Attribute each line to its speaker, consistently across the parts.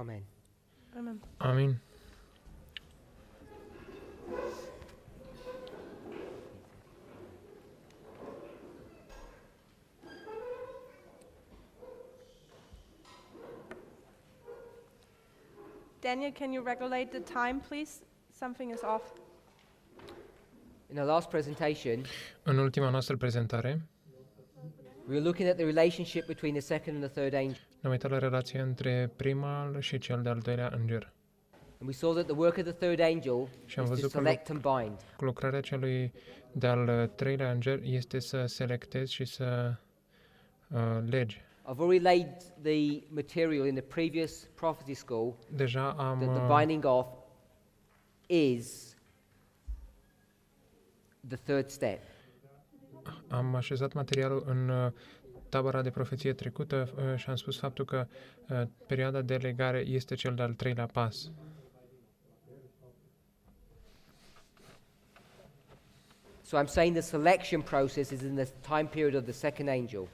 Speaker 1: Amen.
Speaker 2: Amen.
Speaker 3: Amin.
Speaker 2: Daniel, can you regulate the time, please? Something is off.
Speaker 1: In our last presentation,
Speaker 3: În ultima noastră prezentare,
Speaker 1: we were looking at the relationship between the second and the third angel.
Speaker 3: ne-am uitat la relația între primul și cel de-al doilea înger.
Speaker 1: And we saw that the work of the third angel
Speaker 3: Și am
Speaker 1: is to
Speaker 3: văzut că
Speaker 1: select and bind.
Speaker 3: lucrarea celui de-al treilea înger este să selectezi și să legi.
Speaker 1: I've already laid the material in the previous prophecy school
Speaker 3: Deja
Speaker 1: that the
Speaker 3: am,
Speaker 1: binding off is the third step.
Speaker 3: am așezat materialul în tabăra de profeție trecută și am spus faptul că perioada de legare este cel de-al treilea pas.
Speaker 1: So I'm saying the selection process is in the time period of the second angel.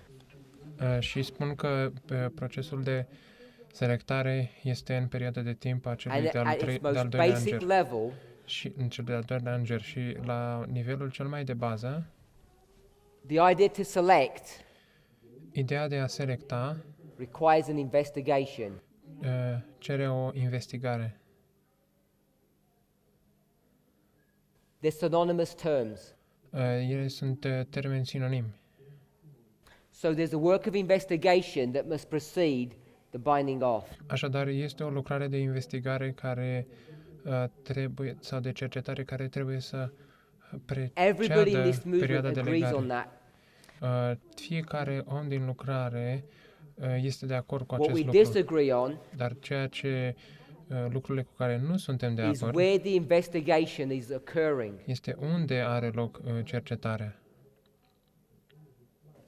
Speaker 3: Și spun că procesul de selectare este în perioada de timp a celui
Speaker 1: And
Speaker 3: de-al
Speaker 1: at its
Speaker 3: de-al
Speaker 1: most
Speaker 3: doilea
Speaker 1: basic
Speaker 3: înger.
Speaker 1: level,
Speaker 3: Și în cel de-al doilea înger și la nivelul cel mai de bază,
Speaker 1: the idea to select
Speaker 3: ideea de a selecta
Speaker 1: requires an investigation.
Speaker 3: cere o investigare.
Speaker 1: They're synonymous terms.
Speaker 3: Ele sunt termeni sinonimi.
Speaker 1: So there's a work of investigation that must precede the binding off.
Speaker 3: Așadar, este o lucrare de investigare care trebuie, sau de cercetare care trebuie să
Speaker 1: Everybody in
Speaker 3: preceadă
Speaker 1: this
Speaker 3: perioada
Speaker 1: movement
Speaker 3: de
Speaker 1: agrees on
Speaker 3: legare.
Speaker 1: that.
Speaker 3: Fiecare om din lucrare este de acord cu
Speaker 1: What
Speaker 3: acest
Speaker 1: we
Speaker 3: lucru,
Speaker 1: disagree on
Speaker 3: dar ceea ce lucrurile cu care nu suntem de
Speaker 1: is
Speaker 3: acord
Speaker 1: where the investigation is occurring.
Speaker 3: este unde are loc cercetarea.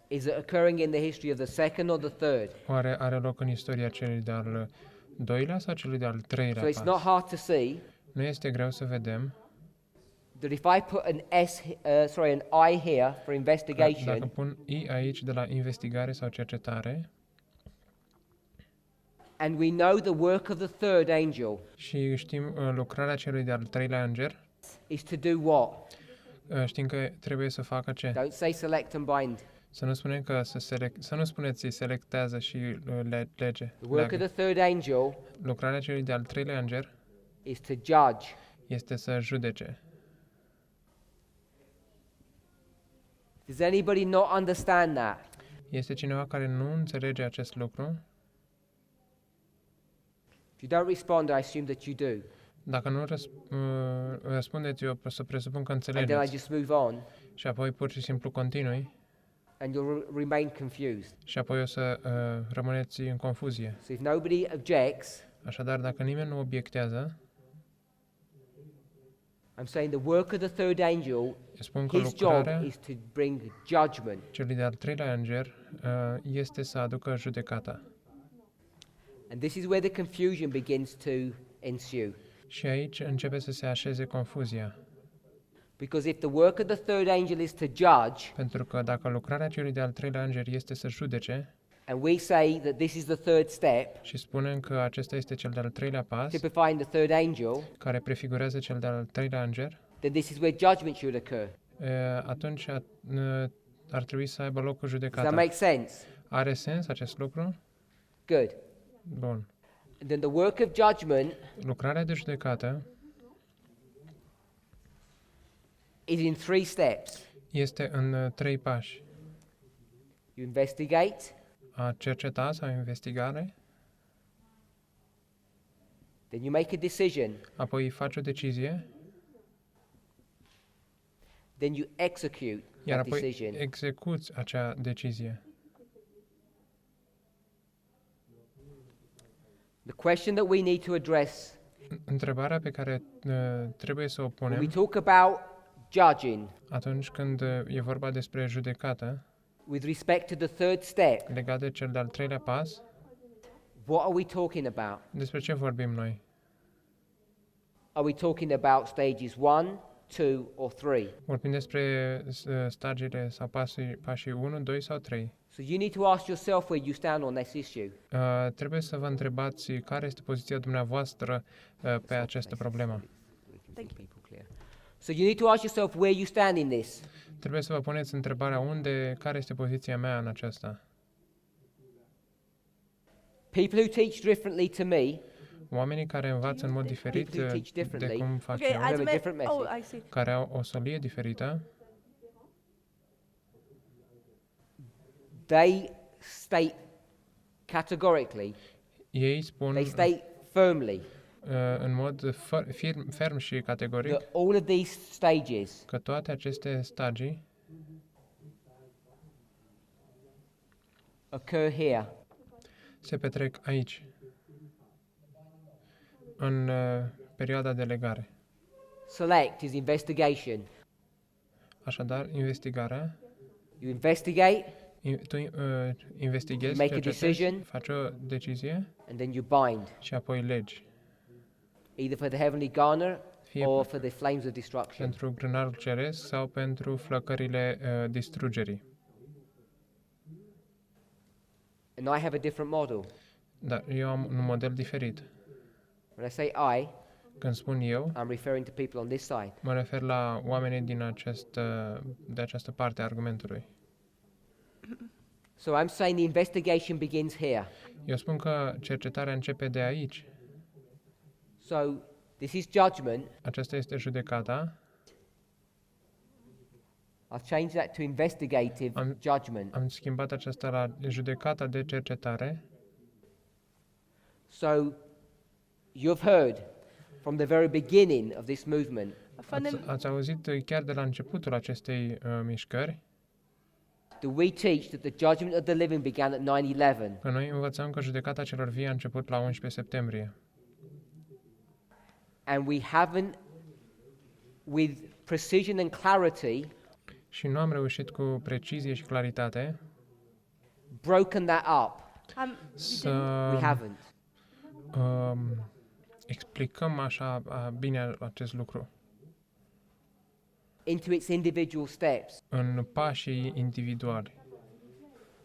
Speaker 1: Is it occurring in the history of the second or the third?
Speaker 3: Oare are loc în istoria celui de-al doilea sau celui de-al treilea
Speaker 1: So it's not
Speaker 3: pas?
Speaker 1: hard to see
Speaker 3: Nu este greu să vedem
Speaker 1: that if I put an I here for
Speaker 3: că dacă
Speaker 1: investigation,
Speaker 3: pun I aici de la investigare sau cercetare
Speaker 1: and we know the work of the third angel
Speaker 3: și știm lucrarea celui de-al treilea înger,
Speaker 1: is to do what?
Speaker 3: știm că trebuie să facă ce?
Speaker 1: Don't say select and bind.
Speaker 3: Să nu spunem că să nu spuneți selectează și lege.
Speaker 1: The work of
Speaker 3: leagă.
Speaker 1: the third angel
Speaker 3: Lucrarea celui de-al treilea înger
Speaker 1: is to judge.
Speaker 3: este să judece.
Speaker 1: Does anybody not understand that?
Speaker 3: Este cineva care nu înțelege acest lucru?
Speaker 1: If you don't respond, I assume that you do.
Speaker 3: Dacă nu răspundeți, eu o să presupun că
Speaker 1: And then I
Speaker 3: înțelegeți.
Speaker 1: just move on,
Speaker 3: Și apoi pur și simplu continui
Speaker 1: and you'll remain confused.
Speaker 3: și apoi o să rămâneți în confuzie.
Speaker 1: So if nobody objects,
Speaker 3: Așadar, dacă nimeni nu obiectează,
Speaker 1: I'm saying the work of the third angel,
Speaker 3: eu spun că
Speaker 1: his job
Speaker 3: lucrarea
Speaker 1: is to bring judgment.
Speaker 3: celui de-al treilea înger este să aducă judecata.
Speaker 1: And this is where the confusion begins to ensue.
Speaker 3: Și aici începe să se așeze confuzia.
Speaker 1: Because if the work of the third angel is to judge,
Speaker 3: Pentru că dacă lucrarea celui de-al treilea înger este să judece
Speaker 1: and we say that this is the third step,
Speaker 3: și spunem că acesta este cel de-al treilea pas,
Speaker 1: typifying the third angel,
Speaker 3: care prefigurează cel de-al treilea înger,
Speaker 1: then this is where judgment should occur.
Speaker 3: atunci ar trebui să aibă loc cu
Speaker 1: Does that
Speaker 3: judecata.
Speaker 1: make sense?
Speaker 3: Are sens acest lucru?
Speaker 1: Good.
Speaker 3: Bun.
Speaker 1: And then the work of judgment
Speaker 3: Lucrarea de judecată
Speaker 1: is in 3 steps.
Speaker 3: este în 3 pași.
Speaker 1: You investigate,
Speaker 3: A cerceta sau investigare,
Speaker 1: then you make a decision,
Speaker 3: apoi faci o decizie,
Speaker 1: then you execute
Speaker 3: iar
Speaker 1: that
Speaker 3: apoi
Speaker 1: decision.
Speaker 3: execuți acea decizie.
Speaker 1: The question that we need to address
Speaker 3: Întrebarea pe care trebuie să o
Speaker 1: when we
Speaker 3: punem
Speaker 1: talk about judging
Speaker 3: atunci când e vorba despre judecată,
Speaker 1: with respect to the third step,
Speaker 3: legat de cel de-al treilea pas,
Speaker 1: what are we talking about?
Speaker 3: despre ce vorbim noi?
Speaker 1: Are we talking about stages 1, 2, or 3?
Speaker 3: Vorbim despre stagiile sau pașii 1, 2 sau 3.
Speaker 1: So you need to ask yourself where you stand on this issue.
Speaker 3: Trebuie să vă întrebați care este poziția dumneavoastră pe această problemă.
Speaker 1: We can keep people clear. So you need to ask yourself where you stand in this.
Speaker 3: Trebuie să vă puneți întrebarea care este poziția mea în aceasta.
Speaker 2: Thank
Speaker 1: People who teach differently to me
Speaker 3: Oamenii care învață în mod diferit
Speaker 1: People who teach
Speaker 3: de
Speaker 1: differently.
Speaker 3: cum fac
Speaker 2: Okay,
Speaker 3: eu,
Speaker 1: have a
Speaker 2: as
Speaker 1: different message.
Speaker 2: oh, I see.
Speaker 3: care au o solie diferită,
Speaker 1: they state categorically,
Speaker 3: ei spun
Speaker 1: they state firmly
Speaker 3: în mod ferm și categoric
Speaker 1: that all of these stages
Speaker 3: că toate aceste stagii
Speaker 1: occur here.
Speaker 3: se petrec aici, în perioada de legare.
Speaker 1: Select is investigation.
Speaker 3: Așadar, investigarea,
Speaker 1: You investigate
Speaker 3: tu investighezi,
Speaker 1: Make a
Speaker 3: cercetezi,
Speaker 1: decision.
Speaker 3: faci o decizie
Speaker 1: and then you bind,
Speaker 3: și apoi legi,
Speaker 1: either for the heavenly garner
Speaker 3: fie
Speaker 1: or for the flames of destruction.
Speaker 3: pentru grânarul ceresc sau pentru flăcările distrugerii.
Speaker 1: And I have a different model.
Speaker 3: Dar eu am un model diferit.
Speaker 1: When I say I,
Speaker 3: Când spun eu,
Speaker 1: I'm referring to people on this side.
Speaker 3: mă refer la oamenii de această parte a argumentului.
Speaker 1: So I'm saying the investigation begins here.
Speaker 3: Eu spun că cercetarea începe de aici.
Speaker 1: So this is judgment.
Speaker 3: Aceasta este judecata.
Speaker 1: I've changed that to investigative judgment.
Speaker 3: Am schimbat aceasta la judecata de cercetare.
Speaker 1: So you've heard from the very beginning of this movement
Speaker 3: Ați auzit chiar de la începutul acestei mișcări
Speaker 1: that we teach that the judgment of the living began at 9/11.
Speaker 3: că noi învățăm că judecata celor vii a început la 11 septembrie.
Speaker 1: And we haven't, with precision and clarity,
Speaker 3: Și nu am reușit cu precizie și claritate
Speaker 1: broken that up.
Speaker 3: să
Speaker 1: We haven't.
Speaker 3: explicăm așa bine acest lucru
Speaker 1: Into its individual steps.
Speaker 3: în pașii individuali.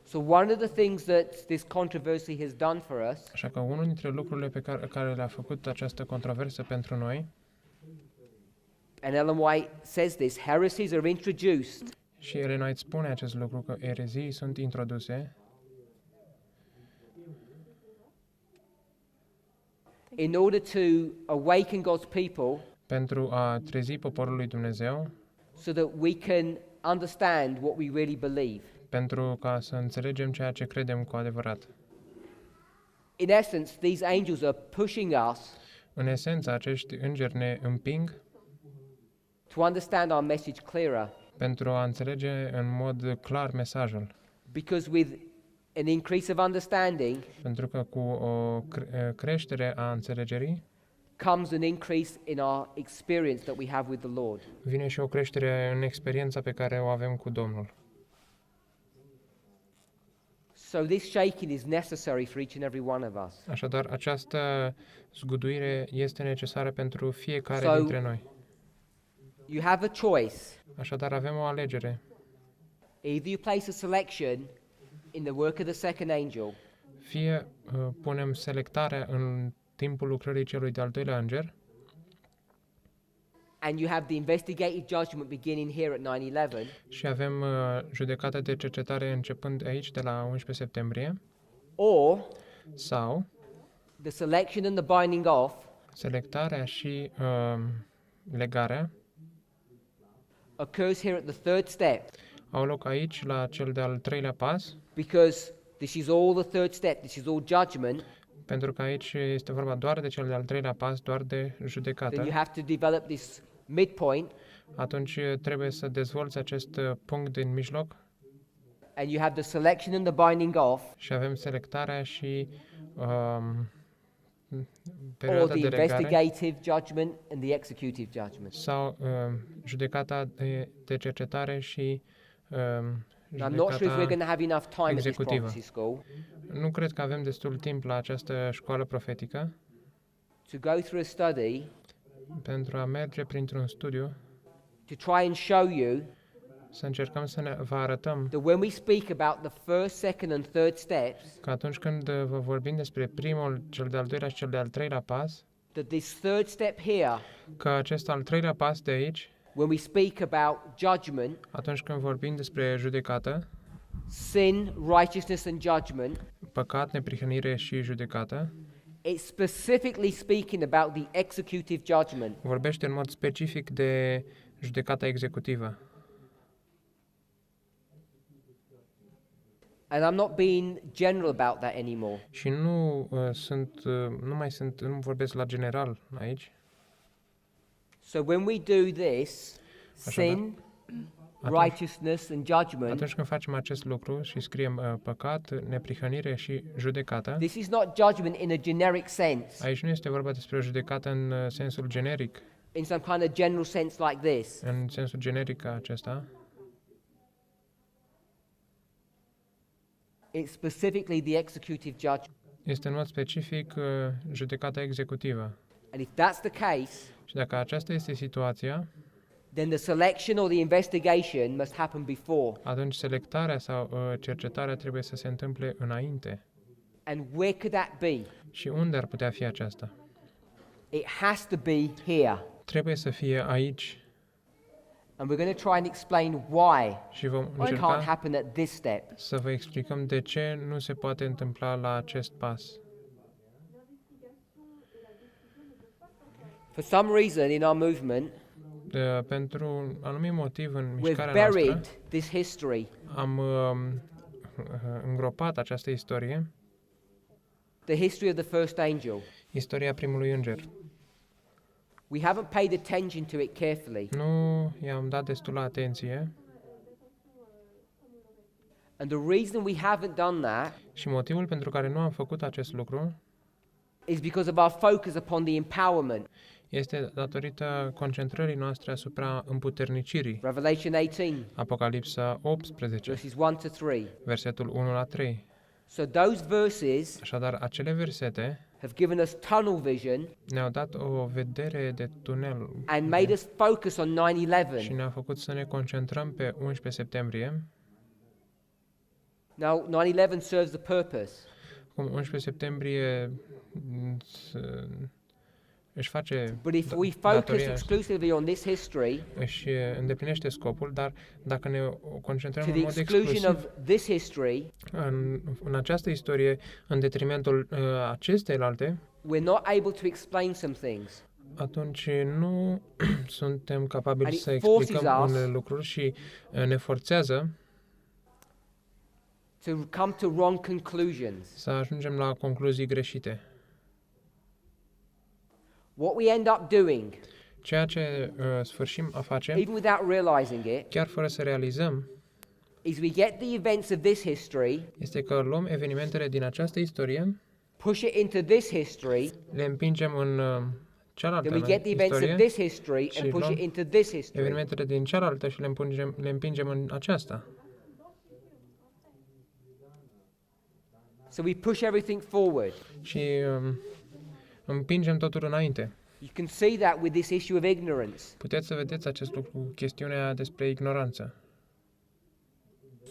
Speaker 1: So one of the things that this controversy has done for us
Speaker 3: Așa că unul dintre lucrurile pe care le-a făcut această controversă pentru noi,
Speaker 1: and Ellen White says this, heresies are introduced
Speaker 3: și Ellen White spune acest lucru, că erezii sunt introduse
Speaker 1: in order to awaken God's people
Speaker 3: pentru a trezi poporul lui Dumnezeu,
Speaker 1: so that we can understand what we really believe.
Speaker 3: pentru ca să înțelegem ceea ce credem cu adevărat.
Speaker 1: In essence, these angels are pushing us
Speaker 3: În esență, acești îngeri ne împing
Speaker 1: to understand our message clearer,
Speaker 3: pentru a înțelege în mod clar mesajul.
Speaker 1: because with an increase of understanding
Speaker 3: Pentru că cu o creștere a înțelegerii
Speaker 1: comes an increase in our experience that we have with the Lord.
Speaker 3: vine și o creștere în experiența pe care o avem cu Domnul.
Speaker 1: So this shaking is necessary for each and every one of us.
Speaker 3: Așadar, această zguduire este necesară pentru fiecare
Speaker 1: So-
Speaker 3: dintre noi.
Speaker 1: You have a choice.
Speaker 3: Așadar, avem o alegere.
Speaker 1: Either you place a selection in the work of the second angel,
Speaker 3: Fie punem selectarea în timpul lucrării celui de-al doilea înger
Speaker 1: and you have the investigative judgment beginning here at 9/11,
Speaker 3: și avem judecata de cercetare începând aici de la 11 septembrie,
Speaker 1: or
Speaker 3: sau
Speaker 1: the selection and the binding off
Speaker 3: selectarea și legarea
Speaker 1: occurs here at the third step,
Speaker 3: au loc aici la cel de-al treilea pas,
Speaker 1: because this is all the third step, this is all judgment.
Speaker 3: pentru că aici este vorba doar de cel de-al treilea pas, doar de judecată.
Speaker 1: Then you have to develop this midpoint,
Speaker 3: Atunci trebuie să dezvolți acest punct din mijloc
Speaker 1: and you have the selection and the binding off,
Speaker 3: și avem selectarea și
Speaker 1: or
Speaker 3: perioada
Speaker 1: the
Speaker 3: de legare
Speaker 1: investigative judgment and the executive judgment.
Speaker 3: sau judecata de cercetare și
Speaker 1: Now, I'm not sure if we're going to have enough time at this
Speaker 3: executivă.
Speaker 1: prophecy school
Speaker 3: Nu cred că avem destul timp la această școală profetică
Speaker 1: to go through a study
Speaker 3: pentru a merge printr-un studiu
Speaker 1: to try and show you
Speaker 3: să încercăm să vă arătăm
Speaker 1: that when we speak about the first, second, and third steps,
Speaker 3: că atunci când vă vorbim despre primul, cel de-al doilea și cel de-al treilea pas,
Speaker 1: that this third step here,
Speaker 3: că acest al treilea pas de aici,
Speaker 1: when we speak about judgment,
Speaker 3: atunci când vorbim despre judecată,
Speaker 1: sin, righteousness, and judgment,
Speaker 3: păcat, neprihănire și judecată,
Speaker 1: it's specifically speaking about the executive judgment.
Speaker 3: vorbește în mod specific de judecata executivă.
Speaker 1: And I'm not being general about that anymore.
Speaker 3: Și nu nu vorbesc la general aici.
Speaker 1: So when we do this, sin, righteousness, and judgment,
Speaker 3: Atunci când facem acest lucru și scriem păcat, neprihănire și judecată,
Speaker 1: this is not judgment in a generic sense,
Speaker 3: aici nu este vorba despre o judecată în sensul generic,
Speaker 1: in some kind of general sense like this.
Speaker 3: în sensul generic ca acesta,
Speaker 1: It's specifically the executive judgment.
Speaker 3: este în mod specific judecata executivă.
Speaker 1: And if that's the case,
Speaker 3: Și dacă aceasta este situația,
Speaker 1: then the selection or the investigation must happen before.
Speaker 3: atunci selectarea sau cercetarea trebuie să se întâmple înainte.
Speaker 1: And where could that be?
Speaker 3: Și unde ar putea fi aceasta?
Speaker 1: It has to be here.
Speaker 3: Trebuie să fie aici
Speaker 1: And we're going to try and explain why
Speaker 3: și vom
Speaker 1: it can't
Speaker 3: încerca
Speaker 1: happen at this step.
Speaker 3: să vă explicăm de ce nu se poate întâmpla la acest pas.
Speaker 1: For some reason in our movement,
Speaker 3: Pentru un anumit motiv în
Speaker 1: we've
Speaker 3: mișcarea noastră
Speaker 1: buried this history,
Speaker 3: am îngropat această istorie,
Speaker 1: the history of the first angel.
Speaker 3: istoria primului înger.
Speaker 1: We haven't paid attention to it carefully.
Speaker 3: Nu i-am dat destulă atenție
Speaker 1: And the reason we haven't done that
Speaker 3: și motivul pentru care nu am făcut acest lucru
Speaker 1: is because of our focus upon the empowerment.
Speaker 3: este datorită concentrării noastre asupra împuternicirii.
Speaker 1: Revelation 18,
Speaker 3: Apocalipsa 18,
Speaker 1: verses 1 to 3.
Speaker 3: versetul 1 la 3.
Speaker 1: So those verses
Speaker 3: Așadar, acele versete
Speaker 1: have given us tunnel vision
Speaker 3: ne-au dat o vedere de tunel
Speaker 1: and made us focus on
Speaker 3: și
Speaker 1: 9/11.
Speaker 3: ne-au făcut să ne concentrăm pe 11 septembrie.
Speaker 1: Now, 9/11 serves the purpose.
Speaker 3: Cum 11 septembrie își face
Speaker 1: But if we focus
Speaker 3: datoria,
Speaker 1: exclusively on this history,
Speaker 3: își îndeplinește scopul, dar dacă ne concentrăm
Speaker 1: to
Speaker 3: în
Speaker 1: the
Speaker 3: mod
Speaker 1: exclusion
Speaker 3: exclusiv
Speaker 1: of this history,
Speaker 3: în această istorie, în detrimentul acesteilalte,
Speaker 1: we're not able to explain some things.
Speaker 3: atunci nu suntem capabili
Speaker 1: And it
Speaker 3: să explicăm
Speaker 1: forces us
Speaker 3: unele lucruri și ne forțează
Speaker 1: to come to wrong conclusions.
Speaker 3: să ajungem la concluzii greșite.
Speaker 1: What we end up doing,
Speaker 3: Ceea ce sfârșim a face,
Speaker 1: even without realizing it,
Speaker 3: chiar fără să realizăm,
Speaker 1: is we get the events of this history,
Speaker 3: este că luăm evenimentele din această istorie,
Speaker 1: push it into this history,
Speaker 3: le împingem în cealaltă
Speaker 1: then we get the events of
Speaker 3: istorie,
Speaker 1: this history and
Speaker 3: și
Speaker 1: push it
Speaker 3: luăm
Speaker 1: into this history.
Speaker 3: evenimentele din cealaltă și le împingem în aceasta.
Speaker 1: So we push everything forward.
Speaker 3: Și împingem totul înainte.
Speaker 1: You can see that with this issue of ignorance.
Speaker 3: Puteți să vedeți acest lucru cu chestiunea despre ignoranță.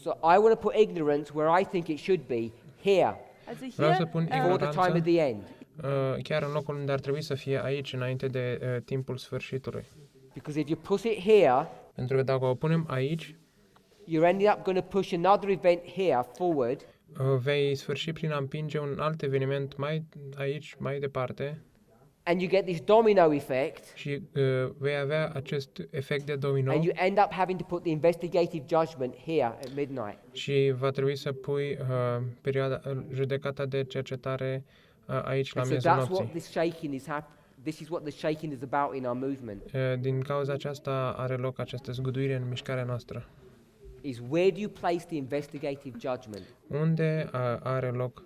Speaker 1: So I want to put ignorance where I think it should be, here,
Speaker 2: Also
Speaker 3: Vreau să
Speaker 2: hier,
Speaker 3: pun
Speaker 1: before the time of the end.
Speaker 3: chiar în locul unde ar trebui să fie aici, înainte de timpul sfârșitului.
Speaker 1: Because if you put it here,
Speaker 3: Pentru că dacă o punem aici,
Speaker 1: you're ending up going to push another event here forward,
Speaker 3: vei sfârși prin a împinge un alt eveniment mai departe
Speaker 1: and you get this domino effect,
Speaker 3: și vei avea acest efect de domino
Speaker 1: and you end up having to put the investigative judgment here at midnight.
Speaker 3: și va trebui să pui judecata de cercetare aici la
Speaker 1: And so
Speaker 3: miezul
Speaker 1: that's what
Speaker 3: nopții.
Speaker 1: this shaking is this is what the shaking is about in our movement.
Speaker 3: Din cauza aceasta are loc această zguduire în mișcarea noastră.
Speaker 1: Is where do you place the investigative judgment?
Speaker 3: Unde are loc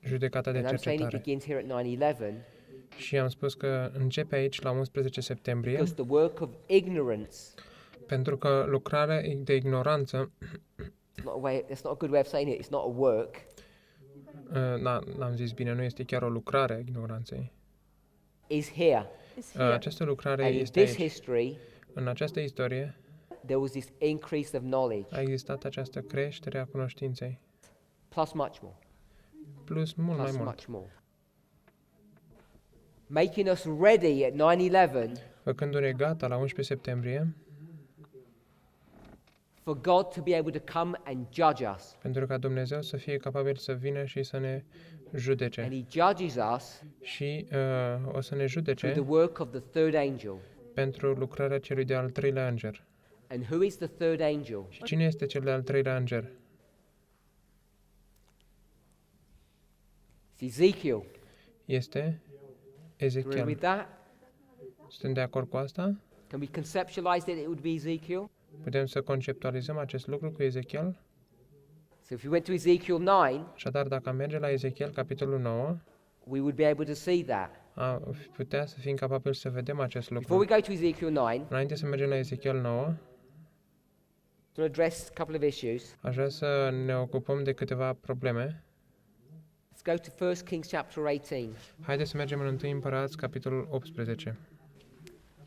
Speaker 3: judecata de
Speaker 1: And I'm saying it
Speaker 3: cercetare?
Speaker 1: begins here at 9/11
Speaker 3: Și am spus că începe aici la 11 septembrie,
Speaker 1: because the work of ignorance,
Speaker 3: pentru că lucrarea de ignoranță,
Speaker 1: that's not a good way of saying it, it's not a work,
Speaker 3: n-am zis bine, nu este chiar o lucrare a ignoranței.
Speaker 1: is here.
Speaker 2: ist hier.
Speaker 3: Această lucrare
Speaker 1: And in
Speaker 3: este
Speaker 1: this
Speaker 3: aici.
Speaker 1: history,
Speaker 3: În această istorie,
Speaker 1: there was this increase of knowledge,
Speaker 3: a existat această creștere a cunoștinței,
Speaker 1: plus much more,
Speaker 3: plus mult mai
Speaker 1: plus
Speaker 3: mult,
Speaker 1: much more. Making us ready at 9/11
Speaker 3: făcându-ne gata la 11 septembrie,
Speaker 1: for God to be able to come and judge us.
Speaker 3: pentru ca Dumnezeu să fie capabil să vină și să ne
Speaker 1: And
Speaker 3: judece.
Speaker 1: He judges us
Speaker 3: Și o să ne
Speaker 1: through
Speaker 3: judece
Speaker 1: the work of the third angel.
Speaker 3: pentru lucrarea celui de-al treilea înger.
Speaker 1: And who is the third angel?
Speaker 3: Și cine este cel de-al treilea înger?
Speaker 1: It's Ezekiel.
Speaker 3: Este
Speaker 1: Agree
Speaker 3: Ezechiel.
Speaker 1: with that?
Speaker 3: Suntem de acord cu asta?
Speaker 1: Can we conceptualize that it would be Ezekiel?
Speaker 3: Putem să conceptualizăm acest lucru cu Ezechiel?
Speaker 1: So if we went to Ezekiel 9,
Speaker 3: Așadar, dacă am merge la Ezechiel, capitolul 9,
Speaker 1: we would be able to see that.
Speaker 3: putea să fim capabili să vedem acest
Speaker 1: Before we
Speaker 3: lucru.
Speaker 1: go to Ezekiel 9,
Speaker 3: Înainte să mergem la Ezechiel 9,
Speaker 1: to address a couple of issues,
Speaker 3: aș vrea să ne ocupăm de câteva probleme.
Speaker 1: let's go to 1 Kings chapter 18,
Speaker 3: Haideți să mergem în 1 Împărați, capitolul 18,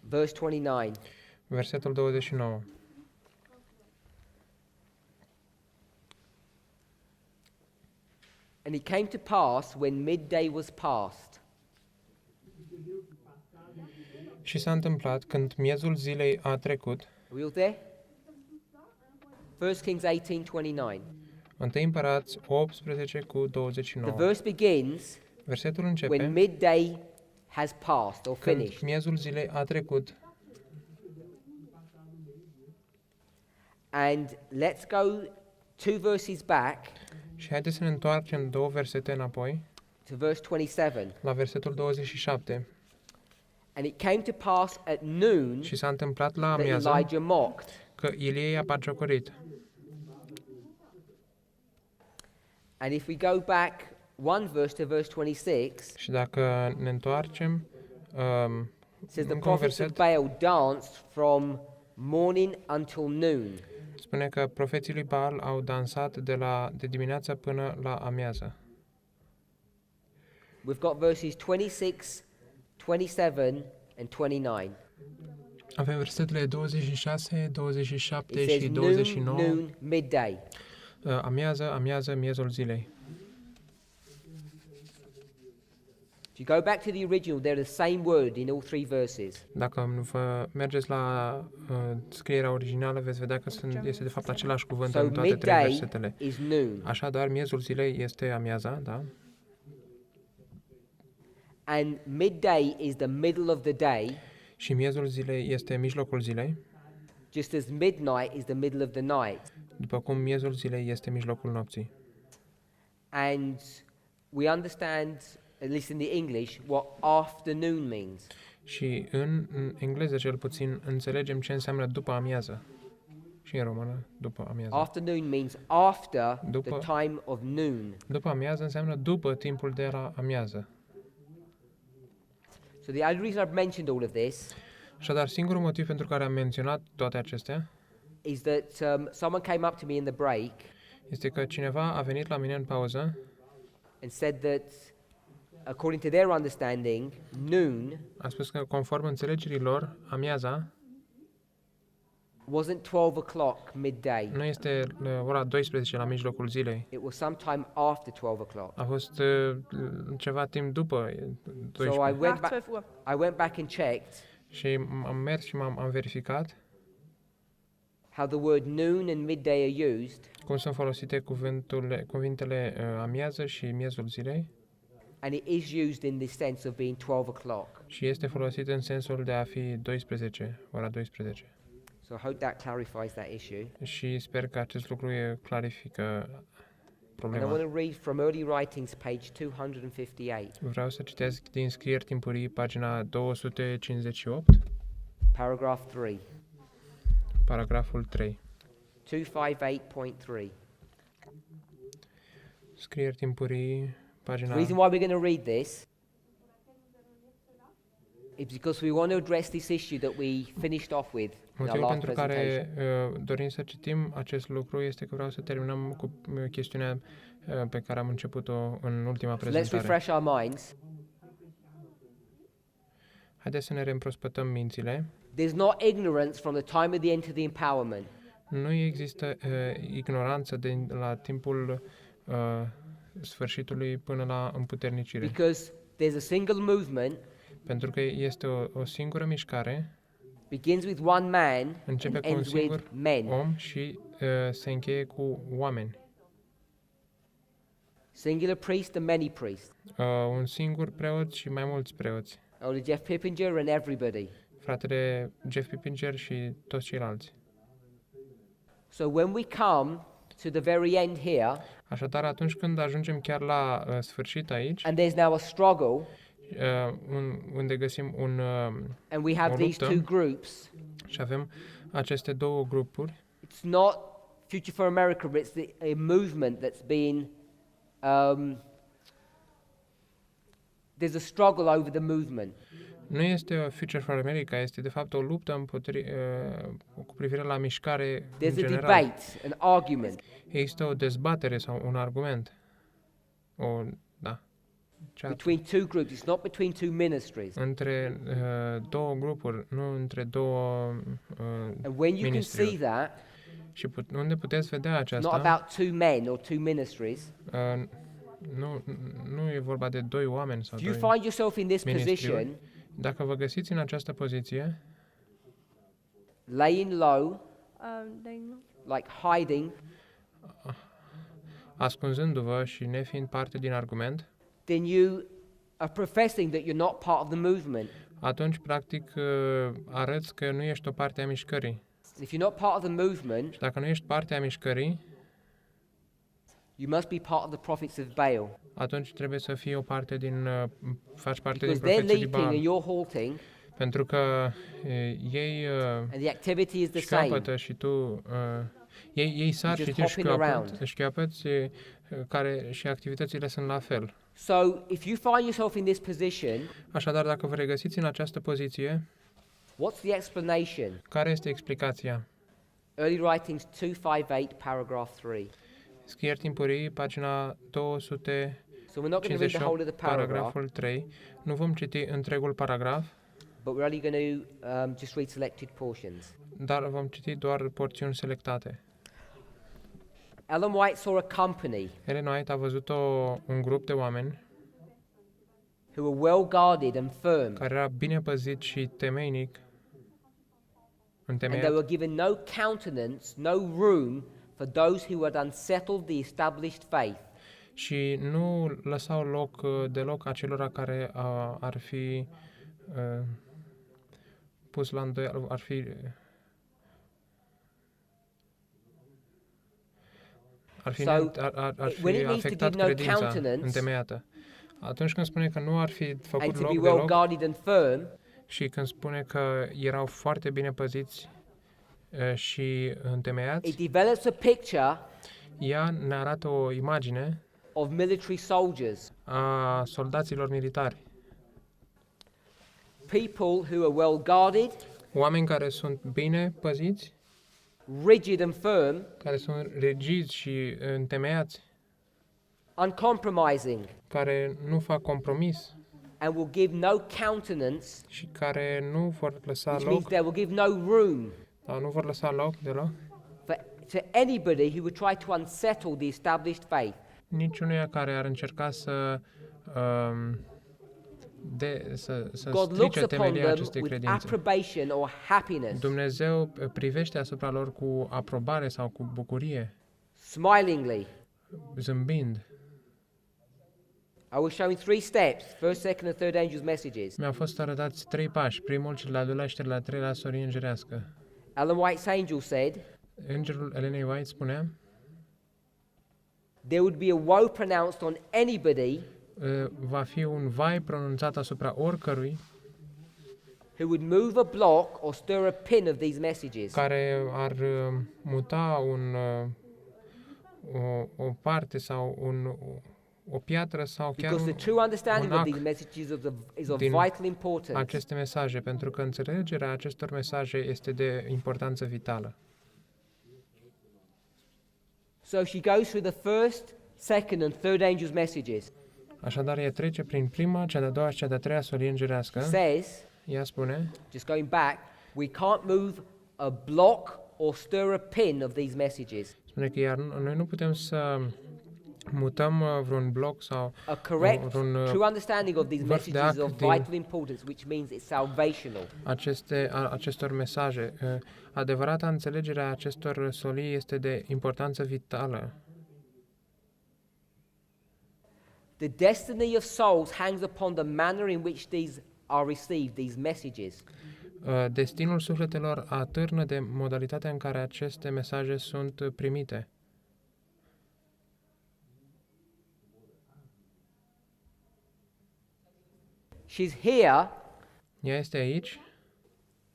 Speaker 1: verse 29.
Speaker 3: versetul 29.
Speaker 1: And it came to pass when midday was past,
Speaker 3: Și s-a întâmplat când miezul zilei a trecut,
Speaker 1: are we all there? 1 Kings 18:29.
Speaker 3: 1 Împărați 18 cu
Speaker 1: The
Speaker 3: 29.
Speaker 1: verse begins
Speaker 3: Versetul
Speaker 1: when
Speaker 3: începe
Speaker 1: midday has passed or
Speaker 3: când
Speaker 1: finished.
Speaker 3: miezul zilei a trecut.
Speaker 1: And let's go 2 verses back
Speaker 3: Și haideți să ne întoarcem 2 versete înapoi,
Speaker 1: to verse 27.
Speaker 3: la versetul 27.
Speaker 1: And it came to pass at noon
Speaker 3: Și s-a întâmplat la
Speaker 1: that
Speaker 3: amiază
Speaker 1: Elijah mocked.
Speaker 3: că Ilie i-a batjocorit.
Speaker 1: And if we go back one verse to verse 26,
Speaker 3: Și dacă ne întoarcem,
Speaker 1: it says the
Speaker 3: încă un
Speaker 1: prophets of
Speaker 3: verset,
Speaker 1: Baal danced from morning until noon.
Speaker 3: spune că profeții lui Baal au dansat de dimineața până la amiază.
Speaker 1: We've got verses 26, 27 and 29.
Speaker 3: Avem versetele 26, 27
Speaker 1: It
Speaker 3: și
Speaker 1: says
Speaker 3: 29.
Speaker 1: noon, midday.
Speaker 3: Amiază, miezul zilei.
Speaker 1: If you go back to the original, they're the same word in all 3 verses.
Speaker 3: Dacă vă mergeți la scrierea originală, veți vedea că este de fapt același cuvânt în toate 3
Speaker 1: midday
Speaker 3: versetele.
Speaker 1: is noon.
Speaker 3: Așadar, miezul zilei este amiaza, da?
Speaker 1: And midday is the middle of the day,
Speaker 3: Și miezul zilei este mijlocul zilei,
Speaker 1: just as midnight is the middle of the night.
Speaker 3: după cum miezul zilei este mijlocul nopții.
Speaker 1: And we understand, at least in the English, what afternoon means.
Speaker 3: Și în engleză, cel puțin, înțelegem ce înseamnă după amiază. Și în română, după amiază.
Speaker 1: Afternoon means after
Speaker 3: După-
Speaker 1: the time of noon.
Speaker 3: După amiază înseamnă după timpul de la amiază.
Speaker 1: So the only reason I've mentioned all of this
Speaker 3: Așadar, singurul motiv pentru care am menționat toate acestea
Speaker 1: is that someone came up to me in the break
Speaker 3: este că cineva a venit la mine în pauză
Speaker 1: and said that, according to their understanding, noon
Speaker 3: a spus că, conform înțelegerii lor, amiaza
Speaker 1: wasn't 12 o'clock midday.
Speaker 3: nu este ora 12 la mijlocul zilei.
Speaker 1: It was sometime after 12 o'clock.
Speaker 3: A fost ceva timp după
Speaker 1: So I
Speaker 3: 12.
Speaker 1: went,
Speaker 2: Nach 12 Uhr.
Speaker 1: I went back and checked
Speaker 3: Și am mers și am verificat
Speaker 1: how the word noon and midday are used,
Speaker 3: cum sunt folosite cuvintele amiază și miezul zilei
Speaker 1: and it is used in this sense of being 12 o'clock.
Speaker 3: și este folosit în sensul de a fi 12, ora 12.
Speaker 1: So I hope that clarifies that issue.
Speaker 3: Și sper că acest lucru clarifică
Speaker 1: And I
Speaker 3: problema.
Speaker 1: want to read from Early Writings, page 258,
Speaker 3: Vreau să citesc din Scrieri Timpurii, pagina 258,
Speaker 1: paragraph 3,
Speaker 3: paragraful 3.
Speaker 1: 258.3.
Speaker 3: Scrieri Timpurii,
Speaker 1: The
Speaker 3: pagina...
Speaker 1: reason why we're going to read this is because we want to address this issue that we finished off with in our
Speaker 3: Motivul
Speaker 1: last
Speaker 3: pentru
Speaker 1: presentation.
Speaker 3: care dorim să citim acest lucru este că vreau să terminăm cu chestiunea pe care am început-o în ultima
Speaker 1: So let's
Speaker 3: prezentare.
Speaker 1: refresh our minds.
Speaker 3: Haideți să ne reîmprospătăm mințile.
Speaker 1: There's not ignorance from the time of the end to the empowerment.
Speaker 3: Nu există ignoranță de la timpul sfârșitului până la împuternicire.
Speaker 1: Because there's a single movement,
Speaker 3: Pentru că este o singură mișcare,
Speaker 1: begins with one man
Speaker 3: începe
Speaker 1: and
Speaker 3: cu un
Speaker 1: ends
Speaker 3: singur
Speaker 1: with men.
Speaker 3: om și se încheie cu oameni.
Speaker 1: Singular priest and many priests.
Speaker 3: Un singur preot și mai mulți preoți.
Speaker 1: Elder Jeff Pippinger and everybody.
Speaker 3: Fratele Jeff Pippinger și toți ceilalți.
Speaker 1: So when we come to the very end here,
Speaker 3: Așadar, atunci când ajungem chiar la sfârșit aici,
Speaker 1: and there's now a struggle,
Speaker 3: unde găsim
Speaker 1: and we have
Speaker 3: o
Speaker 1: these
Speaker 3: luptă,
Speaker 1: two groups,
Speaker 3: și avem aceste două grupuri,
Speaker 1: it's not Future for America, but it's a movement that's been, there's a struggle over the movement.
Speaker 3: nu este o Future for America, este de fapt o luptă cu privire la mișcare în
Speaker 1: There's a
Speaker 3: general.
Speaker 1: debate, an argument.
Speaker 3: Există o dezbatere sau un argument.
Speaker 1: Between two groups, it's not between two ministries.
Speaker 3: Între două grupuri, nu între două
Speaker 1: And when you can
Speaker 3: ministriuri.
Speaker 1: see that,
Speaker 3: Și unde puteți vedea
Speaker 1: it's not
Speaker 3: aceasta,
Speaker 1: about two men or two ministries.
Speaker 3: nu e vorba de doi oameni sau
Speaker 1: If you
Speaker 3: doi
Speaker 1: find yourself in this
Speaker 3: ministriuri.
Speaker 1: position,
Speaker 3: Dacă vă găsiți în această poziție,
Speaker 1: laying low,
Speaker 2: Then
Speaker 1: like hiding,
Speaker 3: ascunzându-vă și nefiind parte din argument,
Speaker 1: then you are professing that you're not part of the movement.
Speaker 3: atunci, practic, arăți că nu ești o parte a mișcării.
Speaker 1: If you're not part of the movement,
Speaker 3: Și dacă nu ești parte a mișcării,
Speaker 1: you must be part of the prophets of Baal.
Speaker 3: atunci trebuie să fii o parte faci parte
Speaker 1: Because
Speaker 3: din
Speaker 1: they're
Speaker 3: profeții
Speaker 1: leaping and
Speaker 3: Baal.
Speaker 1: you're halting,
Speaker 3: Pentru că ei
Speaker 1: and the activity is the same.
Speaker 3: șchiopătă și tu, ei sar
Speaker 1: just
Speaker 3: și tu
Speaker 1: hopping around.
Speaker 3: șchiopăți, care și activitățile sunt la fel.
Speaker 1: So if you find yourself in this position,
Speaker 3: Așadar, dacă vă regăsiți în această poziție,
Speaker 1: what's the explanation?
Speaker 3: care este explicația?
Speaker 1: Early Writings 258, paragraph 3.
Speaker 3: Scrieri timpurii, pagina
Speaker 1: So we're not going to read the
Speaker 3: 258,
Speaker 1: whole of the paragraph,
Speaker 3: paragraful 3. Nu vom citi întregul paragraf,
Speaker 1: but we're only going to just read selected portions.
Speaker 3: dar vom citi doar porțiuni selectate.
Speaker 1: Ellen White saw a company
Speaker 3: Ellen White a văzut un grup de oameni
Speaker 1: who were well guarded and firm,
Speaker 3: care era bine păzit și temeinic,
Speaker 1: and they
Speaker 3: întemeiat,
Speaker 1: were given no countenance, no room for those who had unsettled the established faith.
Speaker 3: și nu lăsau loc deloc acelora care ar fi pus la îndoială, ar fi
Speaker 1: So, when it means to
Speaker 3: afectat
Speaker 1: give no
Speaker 3: credința
Speaker 1: countenance
Speaker 3: întemeiată. Atunci când spune că nu ar fi
Speaker 1: and
Speaker 3: făcut
Speaker 1: to be
Speaker 3: loc
Speaker 1: well
Speaker 3: deloc
Speaker 1: guarded and firm,
Speaker 3: și când spune că erau foarte bine păziți și
Speaker 1: it
Speaker 3: întemeiați,
Speaker 1: develops a picture
Speaker 3: ea ne arată o imagine
Speaker 1: of military soldiers,
Speaker 3: a soldaților militari.
Speaker 1: people who are well guarded,
Speaker 3: Oameni care sunt bine păziți,
Speaker 1: rigid and firm,
Speaker 3: care sunt rigizi și întemeiați,
Speaker 1: uncompromising,
Speaker 3: care nu fac compromis
Speaker 1: and will give no countenance,
Speaker 3: și care nu vor lăsa
Speaker 1: which means
Speaker 3: loc,
Speaker 1: they will give no room
Speaker 3: sau nu vor lăsa loc deloc
Speaker 1: to anybody who would try to unsettle the established faith.
Speaker 3: niciunuia care ar încerca să
Speaker 1: God looks
Speaker 3: strice
Speaker 1: upon
Speaker 3: temelia
Speaker 1: them
Speaker 3: acestei
Speaker 1: with
Speaker 3: credințe.
Speaker 1: approbation or happiness,
Speaker 3: Dumnezeu privește asupra lor cu aprobare sau cu bucurie,
Speaker 1: smilingly.
Speaker 3: zâmbind.
Speaker 1: I was showing 3 steps, first, second, and third angels' messages.
Speaker 3: Mi-au fost arătați 3 pași, primul, cel de-al doilea și cel de-al treilea sorie îngerească.
Speaker 1: Ellen White's angel said,
Speaker 3: Îngerul Elenei White spunea,
Speaker 1: there would be a woe pronounced on anybody
Speaker 3: va fi un vai pronunțat asupra oricărui
Speaker 1: who would move a block or stir a pin of these messages.
Speaker 3: care ar muta o parte sau o piatră sau chiar
Speaker 1: Because the true understanding
Speaker 3: un
Speaker 1: of
Speaker 3: ac
Speaker 1: these messages is of
Speaker 3: din
Speaker 1: vital importance.
Speaker 3: aceste mesaje, pentru că înțelegerea acestor mesaje este de importanță vitală.
Speaker 1: So she goes through the first, second, and third angels' messages.
Speaker 3: Așadar, ea trece prin prima, cea de-a doua și cea de-a treia solie îngerească
Speaker 1: Says,
Speaker 3: ea spune,
Speaker 1: just going back, we can't move a block or stir a pin of these messages.
Speaker 3: spune că noi nu putem să mutăm vreun bloc sau
Speaker 1: A correct,
Speaker 3: vreun
Speaker 1: true understanding of these
Speaker 3: vârf de
Speaker 1: messages
Speaker 3: ac
Speaker 1: of
Speaker 3: din
Speaker 1: vital importance, which means it's salvational.
Speaker 3: acestor mesaje. Adevărata înțelegere a acestor solii este de importanță vitală.
Speaker 1: The destiny of souls hangs upon the manner in which these are received, these messages.
Speaker 3: Destinul sufletelor atârnă de modalitatea în care aceste mesaje sunt primite.
Speaker 1: She's here
Speaker 3: Ea este aici,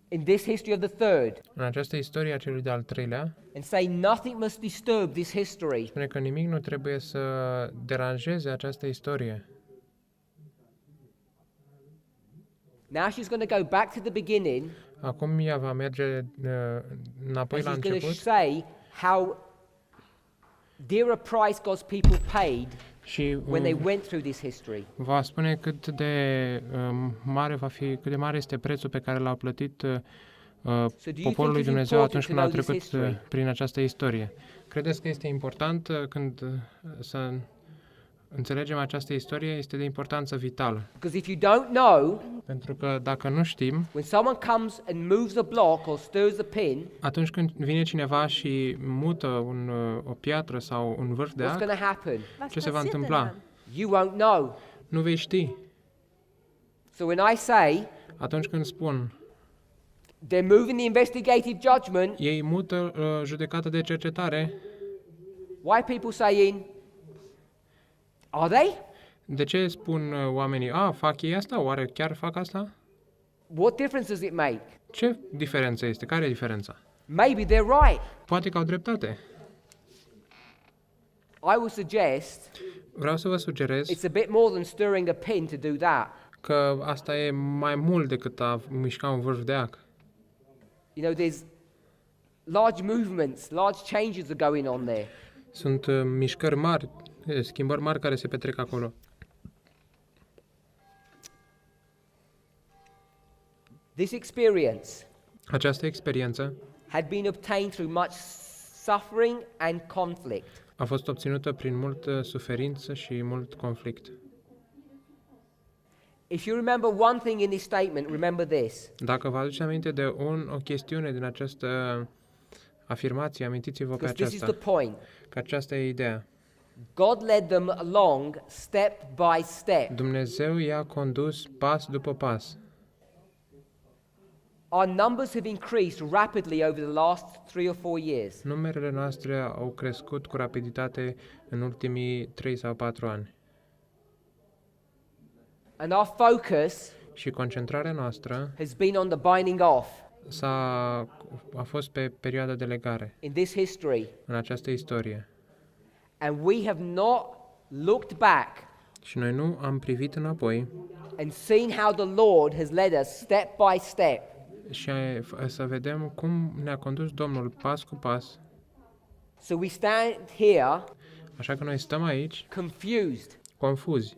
Speaker 1: in this history of the third,
Speaker 3: în această istorie a celui de-al treilea,
Speaker 1: and say nothing must disturb this history.
Speaker 3: spune că nimic nu trebuie să deranjeze această istorie.
Speaker 1: Now she's going to go back to the beginning,
Speaker 3: Acum ea va merge înapoi
Speaker 1: and
Speaker 3: la
Speaker 1: she's going to
Speaker 3: început
Speaker 1: say how dear a price God's people paid
Speaker 3: și
Speaker 1: when they went through this history.
Speaker 3: va spune cât de cât de mare este prețul pe care l-au plătit poporul lui
Speaker 1: think it's
Speaker 3: Dumnezeu
Speaker 1: important
Speaker 3: atunci
Speaker 1: to
Speaker 3: când au
Speaker 1: know this
Speaker 3: trecut
Speaker 1: history?
Speaker 3: prin această istorie. Credeți că este important când să înțelegem această istorie? Este de importanță vitală.
Speaker 1: Because if you don't know,
Speaker 3: Pentru că dacă nu știm,
Speaker 1: when someone comes and moves a block or stirs a pin,
Speaker 3: atunci când vine cineva și mută o piatră sau un vârf de
Speaker 1: what's
Speaker 3: ac,
Speaker 1: going to happen?
Speaker 2: Was
Speaker 3: ce se va
Speaker 2: passiert denn
Speaker 3: întâmpla?
Speaker 2: dann?
Speaker 1: You won't know.
Speaker 3: Nu vei ști.
Speaker 1: So when I say
Speaker 3: Atunci când spun,
Speaker 1: they're moving the investigative judgment,
Speaker 3: ei mută judecata de cercetare,
Speaker 1: why are people saying, are they?
Speaker 3: de ce spun oamenii, fac ei asta? Oare chiar fac asta?
Speaker 1: What difference does it make?
Speaker 3: Ce diferență este? Care e diferența?
Speaker 1: Maybe they're right.
Speaker 3: Poate că au dreptate.
Speaker 1: I would suggest
Speaker 3: Vreau să vă sugerez
Speaker 1: it's a bit more than stirring a pin to do that.
Speaker 3: că asta e mai mult decât a mișca un vârf de ac.
Speaker 1: You know, there's large movements, large changes are going on there.
Speaker 3: Sunt mișcări mari, schimbări mari care se petrec acolo.
Speaker 1: This experience
Speaker 3: Această experiență
Speaker 1: had been obtained through much suffering and conflict.
Speaker 3: a fost obținută prin multă suferință și mult conflict.
Speaker 1: If you remember one thing in this statement, remember this.
Speaker 3: Dacă vă aduceți aminte de o chestiune din această afirmație, amintiți-vă pe
Speaker 1: Because this is the
Speaker 3: aceasta,
Speaker 1: point.
Speaker 3: că aceasta e ideea.
Speaker 1: God led them along step by step.
Speaker 3: Dumnezeu i-a condus pas după pas.
Speaker 1: Our numbers have increased rapidly over the last 3 or 4 years.
Speaker 3: Numerele noastre au crescut cu rapiditate în ultimii 3 sau 4 ani.
Speaker 1: And our focus
Speaker 3: Și concentrarea noastră
Speaker 1: has been on the binding off
Speaker 3: a fost pe perioada de legare
Speaker 1: in this history.
Speaker 3: în această istorie.
Speaker 1: And we have not looked back
Speaker 3: Și noi nu am privit înapoi
Speaker 1: and seen how the Lord has led us step by step.
Speaker 3: și să vedem cum ne-a condus Domnul pas cu pas.
Speaker 1: So we stand here
Speaker 3: Așa că noi stăm aici
Speaker 1: confused
Speaker 3: confuzi,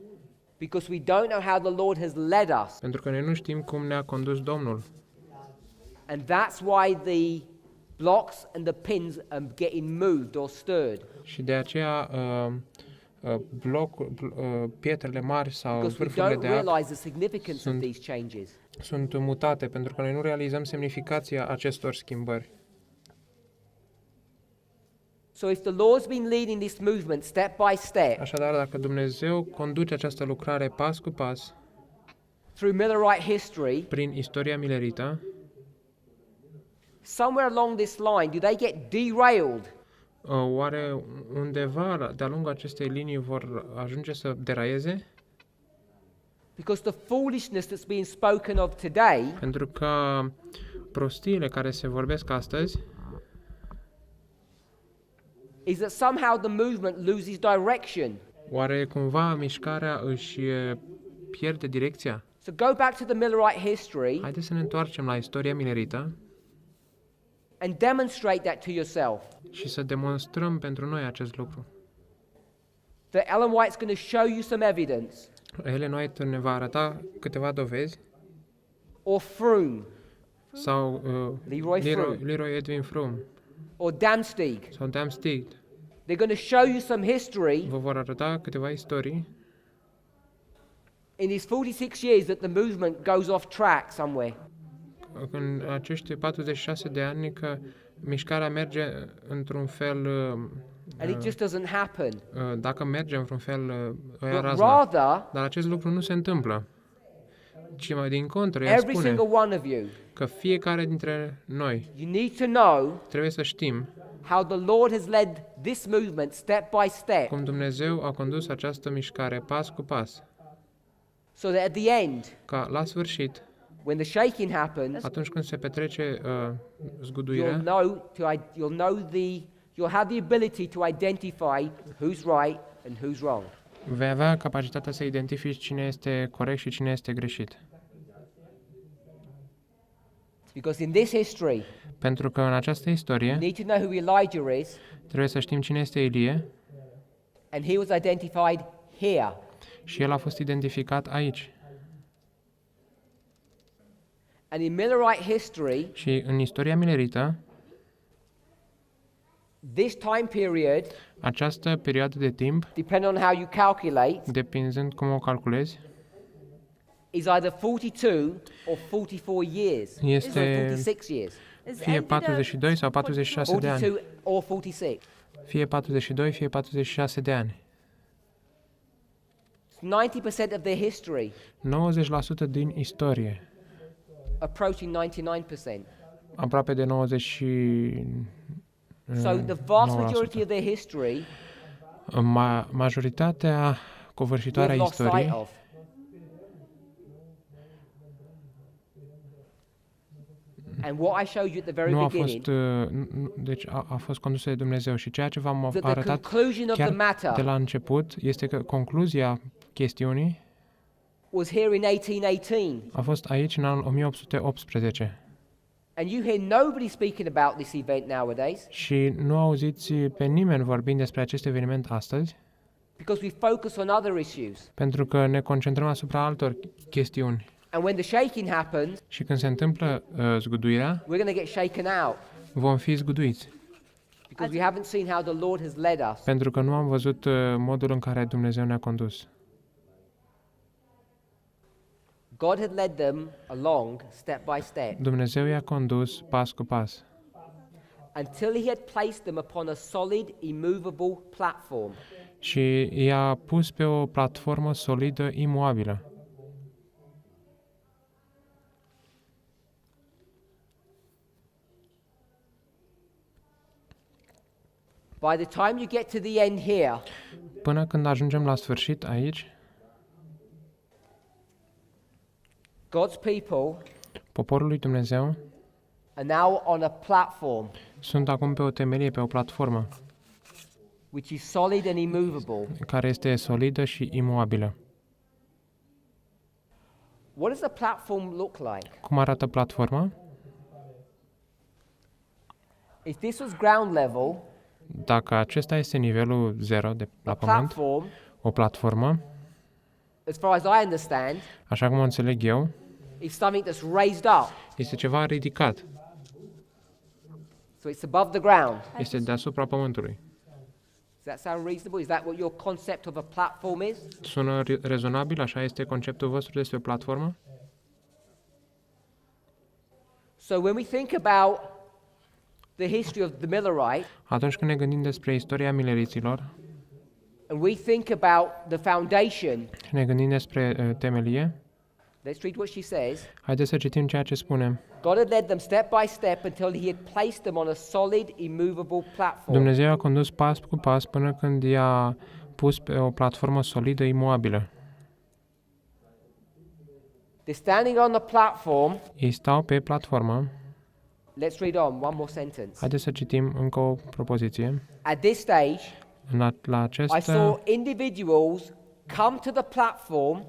Speaker 1: because we don't know how the Lord has led us.
Speaker 3: pentru că noi nu știm cum ne-a condus Domnul.
Speaker 1: And that's why the blocks and the pins are getting moved or stirred.
Speaker 3: Și de aceea pietrele mari sau
Speaker 1: Because we
Speaker 3: vârfurile
Speaker 1: don't
Speaker 3: de ac
Speaker 1: realize the significance of
Speaker 3: sunt-
Speaker 1: these changes.
Speaker 3: sunt mutate, pentru că noi nu realizăm semnificația acestor schimbări.
Speaker 1: So if the Lord's been leading this movement step by step
Speaker 3: Așadar, dacă Dumnezeu conduce această lucrare pas cu pas
Speaker 1: through Millerite history,
Speaker 3: prin istoria milerită,
Speaker 1: somewhere along this line, do they get derailed?
Speaker 3: oare undeva de-a lungul acestei linii vor ajunge să deraieze?
Speaker 1: Because the foolishness that's being spoken of today
Speaker 3: Pentru că prostiile care se vorbesc astăzi
Speaker 1: is that somehow the movement loses direction.
Speaker 3: oare cumva mișcarea își pierde direcția?
Speaker 1: So go back to the Millerite history
Speaker 3: Haideți să ne întoarcem la istoria milerită
Speaker 1: and demonstrate that to yourself.
Speaker 3: și să demonstrăm pentru noi acest lucru.
Speaker 1: That Ellen White's going to show you some evidence
Speaker 3: Ellen White ne va arăta câteva dovezi
Speaker 1: or Froome,
Speaker 3: sau
Speaker 1: Leroy Froome.
Speaker 3: Leroy Edwin Froome
Speaker 1: or Damsteeg.
Speaker 3: sau Damsteeg.
Speaker 1: They're going to show you some history
Speaker 3: Vă vor arăta câteva istorii
Speaker 1: in these 46 years that the movement goes off track somewhere.
Speaker 3: în acești 46 de ani că mișcarea merge într-un fel,
Speaker 1: And it just doesn't happen.
Speaker 3: dacă merge într-un fel, o ia
Speaker 1: But
Speaker 3: razna.
Speaker 1: rather,
Speaker 3: Dar acest lucru nu se întâmplă. Ci mai din contră, ea
Speaker 1: every
Speaker 3: spune
Speaker 1: single one of you,
Speaker 3: că fiecare dintre noi
Speaker 1: you need to know
Speaker 3: trebuie să știm
Speaker 1: how the Lord has led this movement step by step,
Speaker 3: cum Dumnezeu a condus această mișcare pas cu pas,
Speaker 1: so that at the end,
Speaker 3: ca la sfârșit,
Speaker 1: when the shaking happens,
Speaker 3: atunci când se petrece
Speaker 1: you'll
Speaker 3: zguduirea,
Speaker 1: you'll have the ability to identify who's right and who's wrong.
Speaker 3: vei avea capacitatea să identifici cine este corect și cine este greșit.
Speaker 1: Because in this history,
Speaker 3: Pentru că în această istorie
Speaker 1: you need to know who Elijah is,
Speaker 3: trebuie să știm cine este Ilie
Speaker 1: and he was identified here.
Speaker 3: și el a fost identificat aici.
Speaker 1: And in Millerite history,
Speaker 3: Și în istoria milerită,
Speaker 1: this time period,
Speaker 3: această perioadă de timp,
Speaker 1: depending on how you calculate,
Speaker 3: depinzând cum o calculezi,
Speaker 1: is either 42 or 44 years.
Speaker 3: Este-
Speaker 1: Or 46 years.
Speaker 2: Is
Speaker 3: fie
Speaker 2: ended at
Speaker 3: 42 sau 46 de ani.
Speaker 1: 42 or 46.
Speaker 3: Fie 42, fie 46 de ani.
Speaker 1: 90% of their history,
Speaker 3: 90% din istorie,
Speaker 1: approaching 99%.
Speaker 3: aproape de 90 și
Speaker 1: So the vast majority of their history
Speaker 3: majoritatea covârșitoare a
Speaker 1: we've lost sight
Speaker 3: istoriei
Speaker 1: of. And what I showed you at the very
Speaker 3: nu a
Speaker 1: beginning,
Speaker 3: fost, deci a fost condusă de Dumnezeu și ceea ce v-am
Speaker 1: that the
Speaker 3: arătat
Speaker 1: conclusion of the
Speaker 3: chiar de
Speaker 1: matter
Speaker 3: la început este că concluzia chestiunii
Speaker 1: was here in 1818.
Speaker 3: a fost aici în anul 1818
Speaker 1: And you hear nobody speaking about this event nowadays
Speaker 3: și nu auziți pe nimeni vorbind despre acest eveniment astăzi
Speaker 1: because we focus on other issues.
Speaker 3: pentru că ne concentrăm asupra altor chestiuni.
Speaker 1: And when the shaking happens,
Speaker 3: Și când se întâmplă zguduirea,
Speaker 1: we're going to get shaken out
Speaker 3: vom fi zguduiți.
Speaker 1: because we haven't seen how the Lord has led us.
Speaker 3: Pentru că nu am văzut modul în care Dumnezeu ne-a condus.
Speaker 1: God had led them along step by step
Speaker 3: Dumnezeu i-a condus pas cu pas,
Speaker 1: until he had placed them upon a solid, immovable platform.
Speaker 3: și i-a pus pe o platformă solidă, imoabilă.
Speaker 1: By the time you get to the end here,
Speaker 3: Până când ajungem la sfârșit aici,
Speaker 1: God's people
Speaker 3: poporul lui Dumnezeu
Speaker 1: are now on a platform
Speaker 3: sunt acum pe o temelie, pe o platformă,
Speaker 1: which is solid and immovable.
Speaker 3: care este solidă și imoabilă.
Speaker 1: What does the platform look like?
Speaker 3: Cum arată platforma?
Speaker 1: If this was ground level,
Speaker 3: Dacă acesta este nivelul 0 de la
Speaker 1: a
Speaker 3: pământ,
Speaker 1: platform,
Speaker 3: o platformă,
Speaker 1: as far as I understand,
Speaker 3: așa cum o înțeleg eu,
Speaker 1: is something that's raised up.
Speaker 3: este ceva ridicat,
Speaker 1: So it's above the ground.
Speaker 3: este deasupra pământului.
Speaker 1: Does that sound reasonable? Is that what your concept of a platform is?
Speaker 3: Sună rezonabil? Așa este conceptul vostru despre platformă?
Speaker 1: So when we think about the history of the Millerite,
Speaker 3: Atunci când ne gândim despre istoria mileriților
Speaker 1: and we think about the foundation,
Speaker 3: și ne gândim despre temelie,
Speaker 1: let's read what she says.
Speaker 3: haideți să citim ceea ce spune.
Speaker 1: God had led them step by step until he had placed them on a solid, immovable platform.
Speaker 3: Dumnezeu a condus pas cu pas până când i-a pus pe o platformă solidă, imoabilă.
Speaker 1: They're standing on the platform.
Speaker 3: Ei stau pe platformă.
Speaker 1: Let's read on, one more sentence.
Speaker 3: Haideți să citim încă o propoziție.
Speaker 1: At this stage,
Speaker 3: La
Speaker 1: I saw
Speaker 3: această,
Speaker 1: individuals come to the platform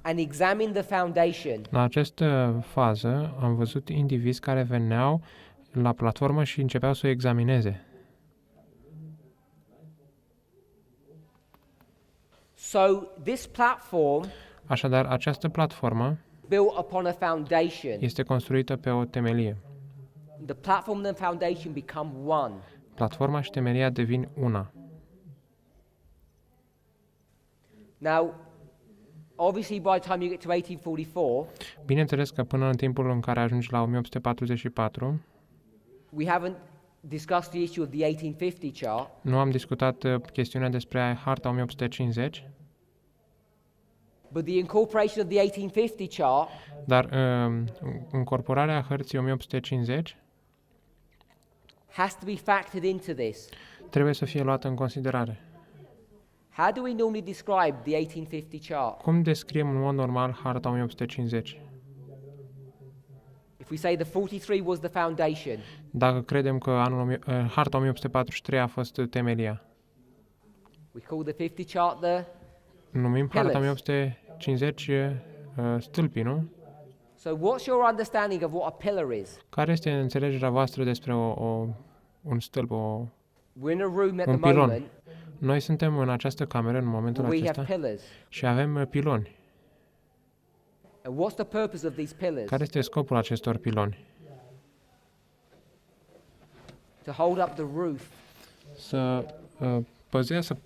Speaker 1: and examine the foundation.
Speaker 3: la această fază am văzut indivizi care veneau la platformă și începeau să o examineze.
Speaker 1: So this platform
Speaker 3: Așadar, această platformă
Speaker 1: built upon a foundation.
Speaker 3: este construită pe o temelie.
Speaker 1: The platform and the foundation become one.
Speaker 3: Platforma și temelia devin una.
Speaker 1: Now, obviously, by the time you get to 1844,
Speaker 3: Bineînțeles că până în timpul în care ajungi la 1844,
Speaker 1: we haven't discussed the issue of the 1850 chart,
Speaker 3: nu am discutat chestiunea despre harta 1850,
Speaker 1: but the incorporation of the 1850 chart
Speaker 3: dar încorporarea hărții 1850
Speaker 1: has to be factored into this.
Speaker 3: trebuie să fie luată în considerare.
Speaker 1: How do we normally describe the 1850 chart?
Speaker 3: Cum descriem în mod normal harta 1850?
Speaker 1: If we say the 43 was the foundation,
Speaker 3: Dacă credem că harta 1843 a fost temelia,
Speaker 1: we call the 50 chart the...
Speaker 3: numim harta
Speaker 1: Pillars.
Speaker 3: 1850 stâlpii, nu?
Speaker 1: So what's your understanding of what a pillar is?
Speaker 3: Care este înțelegerea voastră despre un stâlp,
Speaker 1: We're in a room at
Speaker 3: un
Speaker 1: the
Speaker 3: pilon?
Speaker 1: moment
Speaker 3: Noi suntem în această cameră în momentul
Speaker 1: where we have
Speaker 3: acesta
Speaker 1: pillars.
Speaker 3: și avem piloni.
Speaker 1: And what's the purpose of these pillars?
Speaker 3: Care este scopul acestor piloni?
Speaker 1: To hold up the roof.
Speaker 3: Să păzească,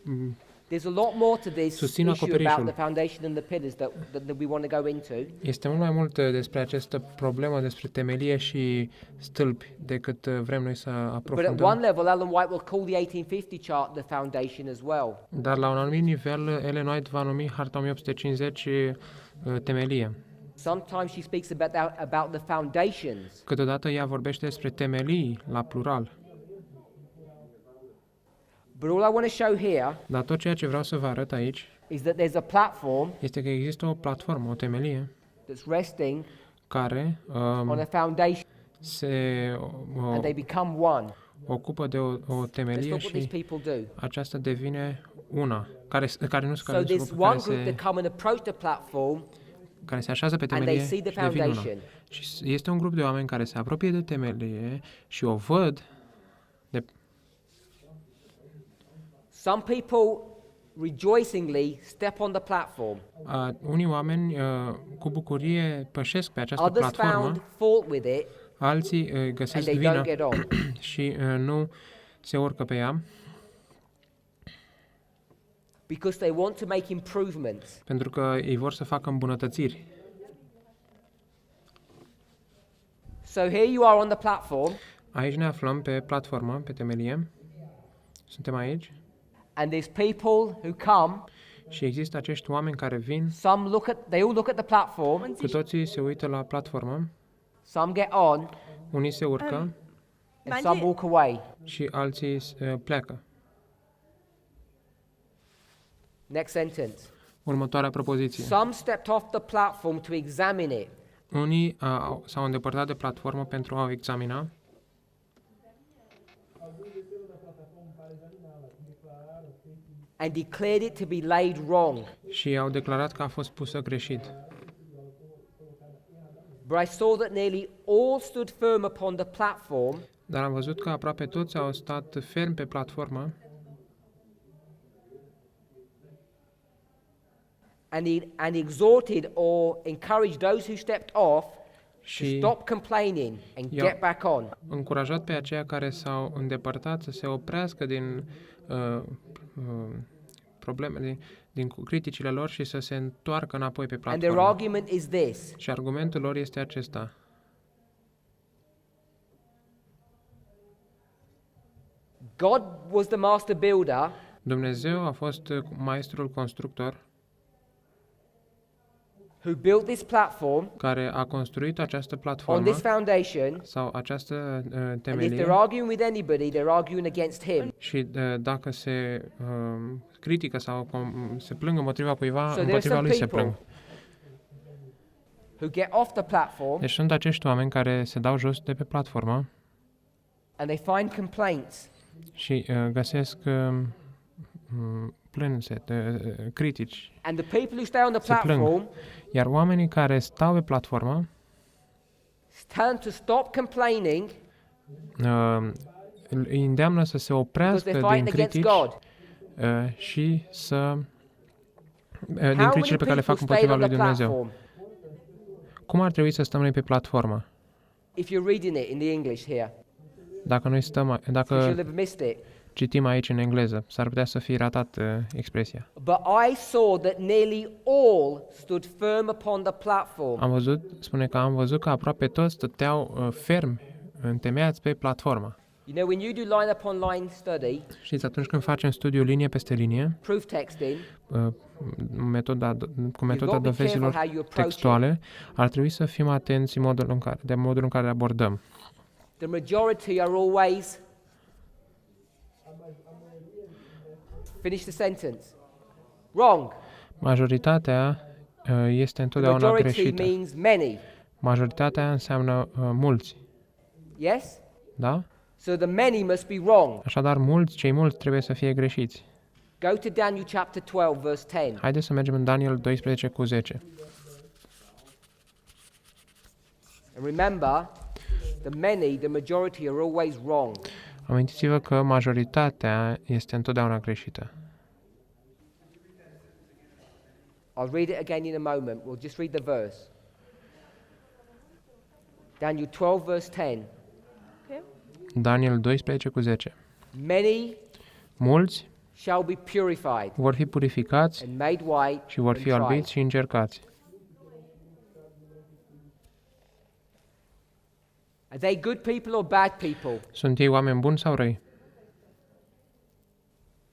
Speaker 1: There's a lot more to this
Speaker 3: susțină
Speaker 1: issue
Speaker 3: acoperișul.
Speaker 1: about the foundation and the pillars that we want to go into.
Speaker 3: Este mult mai mult despre această problemă, despre temelie și stâlpi, decât vrem noi să
Speaker 1: But at
Speaker 3: aprofundăm.
Speaker 1: one level, Ellen White will call the 1850 chart the foundation as well.
Speaker 3: Dar la un anumit nivel, Ellen White va numi harta 1850 temelie.
Speaker 1: Sometimes she speaks about the foundations.
Speaker 3: Câteodată ea vorbește despre temelii la plural.
Speaker 1: But all I want to show here
Speaker 3: Dar tot ceea ce vreau să vă arăt aici
Speaker 1: is that there's a platform
Speaker 3: este că există o platformă, o temelie,
Speaker 1: that's resting
Speaker 3: care
Speaker 1: on a foundation
Speaker 3: se
Speaker 1: and they become one.
Speaker 3: ocupă de o
Speaker 1: Let's
Speaker 3: temelie
Speaker 1: look what these
Speaker 3: și
Speaker 1: people do.
Speaker 3: aceasta devine una, care nu se
Speaker 1: So
Speaker 3: care,
Speaker 1: this
Speaker 3: se,
Speaker 1: one
Speaker 3: care,
Speaker 1: group
Speaker 3: se,
Speaker 1: that come and approach the platform
Speaker 3: care se așează pe
Speaker 1: and they
Speaker 3: temelie
Speaker 1: see the
Speaker 3: și devin una.
Speaker 1: foundation.
Speaker 3: Și este un grup de oameni care se apropie de temelie și o văd.
Speaker 1: Some people rejoicingly step on the platform.
Speaker 3: Unii oameni cu bucurie pășesc pe această
Speaker 1: Others
Speaker 3: platformă,
Speaker 1: found fault with it
Speaker 3: alții
Speaker 1: and
Speaker 3: găsesc
Speaker 1: they
Speaker 3: vină
Speaker 1: don't get on.
Speaker 3: și nu se urcă pe ea,
Speaker 1: Because they want to make improvements.
Speaker 3: pentru că ei vor să facă îmbunătățiri.
Speaker 1: So here you are on the platform
Speaker 3: Aici ne aflăm pe platformă, pe temelie. Suntem aici
Speaker 1: and there's people who come,
Speaker 3: și există acești oameni care vin,
Speaker 1: they all look at the platform,
Speaker 3: cu toții se uită la platformă,
Speaker 1: some get on
Speaker 3: unii se urcă
Speaker 1: and some walk away.
Speaker 3: și alții pleacă.
Speaker 1: Next sentence.
Speaker 3: Următoarea propoziție.
Speaker 1: Some stepped off the platform to examine it.
Speaker 3: Unii s-au îndepărtat de platformă pentru a o examina
Speaker 1: And declared it to be laid wrong.
Speaker 3: și au declarat că a fost pusă greșit.
Speaker 1: But I saw that nearly all stood firm upon the platform
Speaker 3: Dar am văzut că aproape toți au stat ferm pe platformă
Speaker 1: and exhorted or encouraged those who stepped off to
Speaker 3: și
Speaker 1: stop complaining and
Speaker 3: Yeah.
Speaker 1: get back on.
Speaker 3: încurajat pe aceia care s-au îndepărtat să se oprească din probleme, din criticile lor și să se întoarcă înapoi pe
Speaker 1: And their
Speaker 3: platformă.
Speaker 1: argument is this:
Speaker 3: Și argumentul lor este acesta.
Speaker 1: God was the master builder
Speaker 3: Dumnezeu a fost maestrul constructor
Speaker 1: who built this platform
Speaker 3: care a construit această
Speaker 1: on
Speaker 3: platformă
Speaker 1: this foundation.
Speaker 3: sau această
Speaker 1: And if
Speaker 3: temelie
Speaker 1: they're arguing with anybody, they're arguing against him.
Speaker 3: și dacă se critică sau se plâng împotriva cuiva,
Speaker 1: So there's
Speaker 3: împotriva
Speaker 1: some
Speaker 3: lui se plâng.
Speaker 1: people who get off the platform
Speaker 3: Deci sunt acești oameni care se dau jos de pe platformă
Speaker 1: and they find complaints
Speaker 3: și găsesc plânse, critici.
Speaker 1: and the people who stay on the
Speaker 3: Se plâng.
Speaker 1: platform
Speaker 3: Iar oamenii care stau pe platformă
Speaker 1: tell them to stop complaining
Speaker 3: îi îndeamnă să se
Speaker 1: because
Speaker 3: oprească
Speaker 1: they're
Speaker 3: din
Speaker 1: fighting against
Speaker 3: critici
Speaker 1: God.
Speaker 3: și să din
Speaker 1: How many
Speaker 3: criticile pe care le fac
Speaker 1: people stayed
Speaker 3: împotriva
Speaker 1: on
Speaker 3: lui
Speaker 1: the
Speaker 3: Dumnezeu.
Speaker 1: platform?
Speaker 3: Cum ar trebui să stăm noi pe platformă?
Speaker 1: If you're reading it in the English here,
Speaker 3: Dacă noi
Speaker 1: you
Speaker 3: dacă
Speaker 1: should have missed it.
Speaker 3: citim aici în engleză, s-ar putea să fie ratat expresia.
Speaker 1: But I saw that nearly all stood firm upon the platform.
Speaker 3: Spune că am văzut că aproape toți stăteau fermi, întemeiați pe platformă.
Speaker 1: You know, when you do line upon line study,
Speaker 3: Știți, atunci când facem studiul linie peste linie,
Speaker 1: proof texting,
Speaker 3: cu metoda
Speaker 1: got to be careful
Speaker 3: dovezilor
Speaker 1: how you approach it.
Speaker 3: textuale, ar trebui să fim atenți în modul în care abordăm.
Speaker 1: The majority are always. Finish the sentence. Wrong.
Speaker 3: Majoritatea este
Speaker 1: The
Speaker 3: întotdeauna
Speaker 1: majority
Speaker 3: greșită.
Speaker 1: means many.
Speaker 3: Majoritatea înseamnă mulți,
Speaker 1: Yes?
Speaker 3: da?
Speaker 1: So the many must be wrong.
Speaker 3: Așadar, cei mulți trebuie să fie greșiți.
Speaker 1: Go to Daniel chapter 12, verse 10.
Speaker 3: Haideți să mergem în Daniel 12:10.
Speaker 1: And remember, the majority are always wrong.
Speaker 3: Amintiți-vă că majoritatea este întotdeauna greșită.
Speaker 1: I'll read it again in a moment. We'll just read the verse. Daniel 12, verse 10.
Speaker 2: Okay.
Speaker 3: Daniel 12:10.
Speaker 1: Many
Speaker 3: Mulți
Speaker 1: shall be purified
Speaker 3: vor fi purificați
Speaker 1: and made white
Speaker 3: și vor
Speaker 1: and
Speaker 3: fi
Speaker 1: tried.
Speaker 3: albiți și încercați.
Speaker 1: Are they good people or bad people?
Speaker 3: Sunt ei oameni buni sau răi?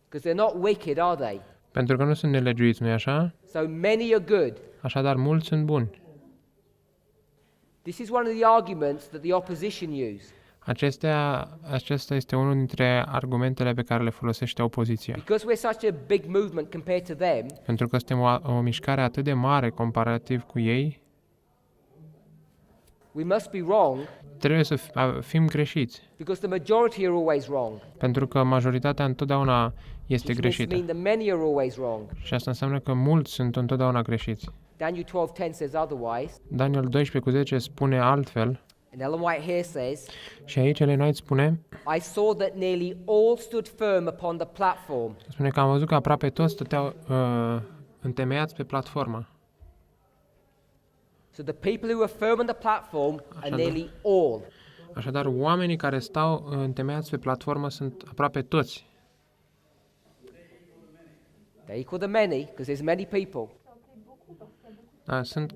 Speaker 1: Because they're not wicked, are they?
Speaker 3: Pentru că nu sunt nelegiuiți, nu-i așa?
Speaker 1: So many are good.
Speaker 3: Așadar, mulți sunt buni.
Speaker 1: This is one of the arguments that the opposition use.
Speaker 3: Acesta este unul dintre argumentele pe care le folosește opoziția.
Speaker 1: Because we're such a big movement compared to them,
Speaker 3: Pentru că suntem o mișcare atât de mare comparativ cu ei,
Speaker 1: we must be wrong
Speaker 3: trebuie să fim greșiți.
Speaker 1: because the majority are always wrong.
Speaker 3: Pentru că majoritatea întotdeauna este
Speaker 1: Which means to
Speaker 3: greșită.
Speaker 1: mean the many are always wrong.
Speaker 3: Și asta înseamnă că mulți sunt întotdeauna greșiți.
Speaker 1: Daniel 12:10 says otherwise,
Speaker 3: Daniel 12:10 spune altfel
Speaker 1: and Ellen White here says,
Speaker 3: și aici Ellen White spune
Speaker 1: I saw that nearly all stood firm upon the platform.
Speaker 3: Spune că am văzut că aproape toți stăteau întemeiați pe platformă.
Speaker 1: So the people who are firm on the platform are nearly all.
Speaker 3: Așadar, oamenii care stau întemeiați pe platformă sunt aproape toți.
Speaker 1: They equal the many because there's many people.
Speaker 3: Da, sunt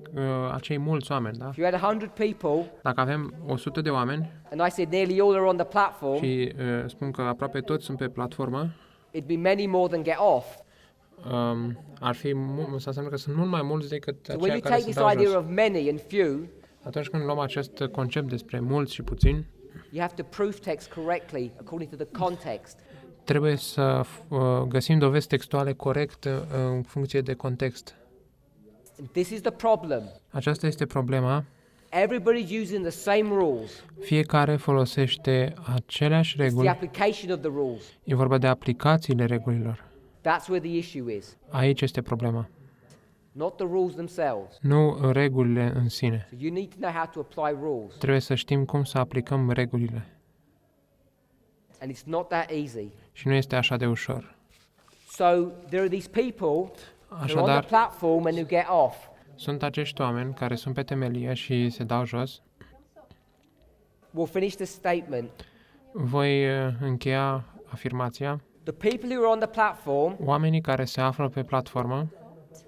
Speaker 3: acei mulți oameni, da?
Speaker 1: If you had 100 people
Speaker 3: Dacă avem 100 de oameni
Speaker 1: and I said nearly all are on the platform,
Speaker 3: și spun că aproape toți sunt pe platformă,
Speaker 1: it'd be many more than get off.
Speaker 3: ar fi să înseamnă că sunt mult mai mulți decât
Speaker 1: So when
Speaker 3: aceia
Speaker 1: you
Speaker 3: care
Speaker 1: take
Speaker 3: se
Speaker 1: this
Speaker 3: dau
Speaker 1: idea
Speaker 3: jos.
Speaker 1: of many and few,
Speaker 3: Atunci când luăm acest concept despre mulți și puțini,
Speaker 1: you have to proof text correctly according to the context.
Speaker 3: trebuie să găsim dovezi textuale corect în funcție de context.
Speaker 1: And this is the problem.
Speaker 3: Aceasta este problema.
Speaker 1: Everybody's using the same rules.
Speaker 3: Fiecare folosește aceleași
Speaker 1: It's the
Speaker 3: reguli.
Speaker 1: application of the rules.
Speaker 3: E vorba de aplicațiile regulilor.
Speaker 1: That's where the issue is,
Speaker 3: Aici este problema.
Speaker 1: not the rules themselves.
Speaker 3: Nu regulile în sine.
Speaker 1: So you need to know how to apply rules.
Speaker 3: Trebuie să știm cum să aplicăm regulile.
Speaker 1: And it's not that easy.
Speaker 3: Și nu este așa de ușor.
Speaker 1: So there are these people who are on the
Speaker 3: Așadar,
Speaker 1: platform and who get off.
Speaker 3: sunt acești oameni care sunt pe temelie și se dau jos.
Speaker 1: We'll finish the statement.
Speaker 3: Voi încheia afirmația.
Speaker 1: The people who are on the platform
Speaker 3: Oamenii care se află pe platformă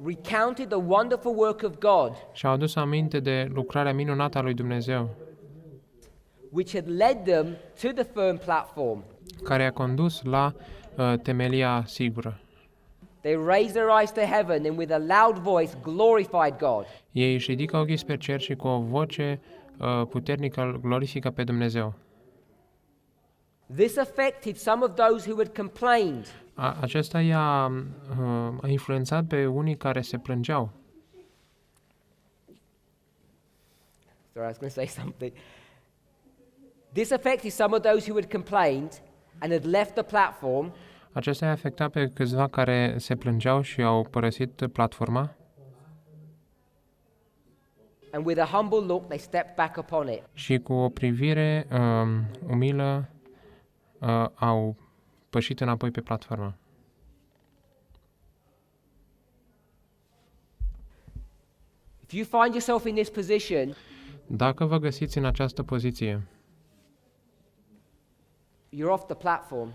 Speaker 1: recounted the wonderful work of God,
Speaker 3: și-au adus aminte de lucrarea minunată a lui Dumnezeu,
Speaker 1: which had led them to the firm platform.
Speaker 3: care i-a condus la temelia sigură.
Speaker 1: They raised their eyes to heaven and with a loud voice glorified God.
Speaker 3: Ei își ridică ochii spre cer și cu o voce puternică îl glorifică pe Dumnezeu.
Speaker 1: This affected some of those who had complained.
Speaker 3: Acesta a influențat pe unii care se plângeau.
Speaker 1: Sorry, I was going to say something. This affected some of those who had complained and had left the platform.
Speaker 3: Acesta i-a afectat pe câțiva care se plângeau și au părăsit platforma
Speaker 1: And with a humble look, they stepped back upon it.
Speaker 3: și cu o privire umilă au pășit înapoi pe platformă.
Speaker 1: If you find yourself in this position,
Speaker 3: Dacă vă găsiți în această poziție,
Speaker 1: you're off the platform.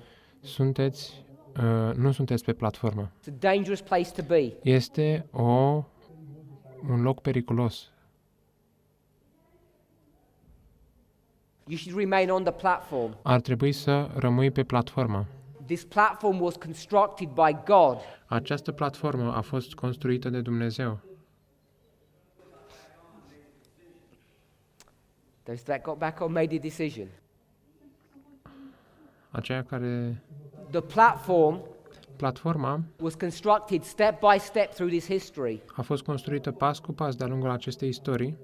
Speaker 3: nu sunteți pe platformă.
Speaker 1: It's a dangerous place to be.
Speaker 3: Este un loc periculos.
Speaker 1: You should remain on the platform.
Speaker 3: Ar trebui să rămâi pe platformă.
Speaker 1: This platform was constructed by God.
Speaker 3: Această platformă a fost construită de Dumnezeu.
Speaker 1: Those that got back on made a decision.
Speaker 3: Aceea care...
Speaker 1: The platforma
Speaker 3: was
Speaker 1: constructed step by step through this history.
Speaker 3: a fost construită pas cu pas de-a lungul acestei istorii.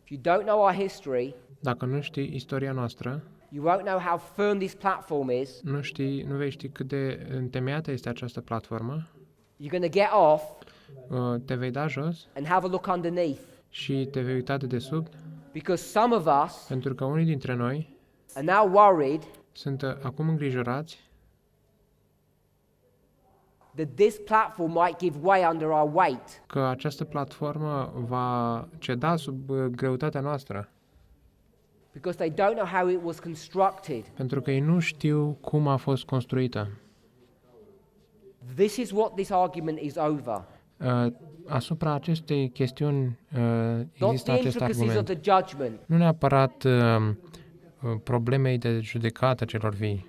Speaker 1: If you don't know our history,
Speaker 3: Dacă nu știi istoria noastră,
Speaker 1: you won't know how firm this platform is.
Speaker 3: nu vei ști cât de întemeiată este această platformă.
Speaker 1: You're going to get off
Speaker 3: Te vei da jos
Speaker 1: and have a look underneath.
Speaker 3: și te vei uita de desubt,
Speaker 1: Because some of us
Speaker 3: pentru că unii dintre noi
Speaker 1: are now worried
Speaker 3: sunt acum îngrijorați
Speaker 1: that this platform might give way under our weight.
Speaker 3: că această platformă va ceda sub greutatea noastră,
Speaker 1: Because they don't know how it was constructed.
Speaker 3: pentru că ei nu știu cum a fost construită.
Speaker 1: This is what this argument is over.
Speaker 3: Asupra acestei chestiuni
Speaker 1: Not
Speaker 3: există
Speaker 1: the
Speaker 3: acest
Speaker 1: intricacies of
Speaker 3: argument.
Speaker 1: the judgment.
Speaker 3: Nu neapărat problemei de judecată celor vii.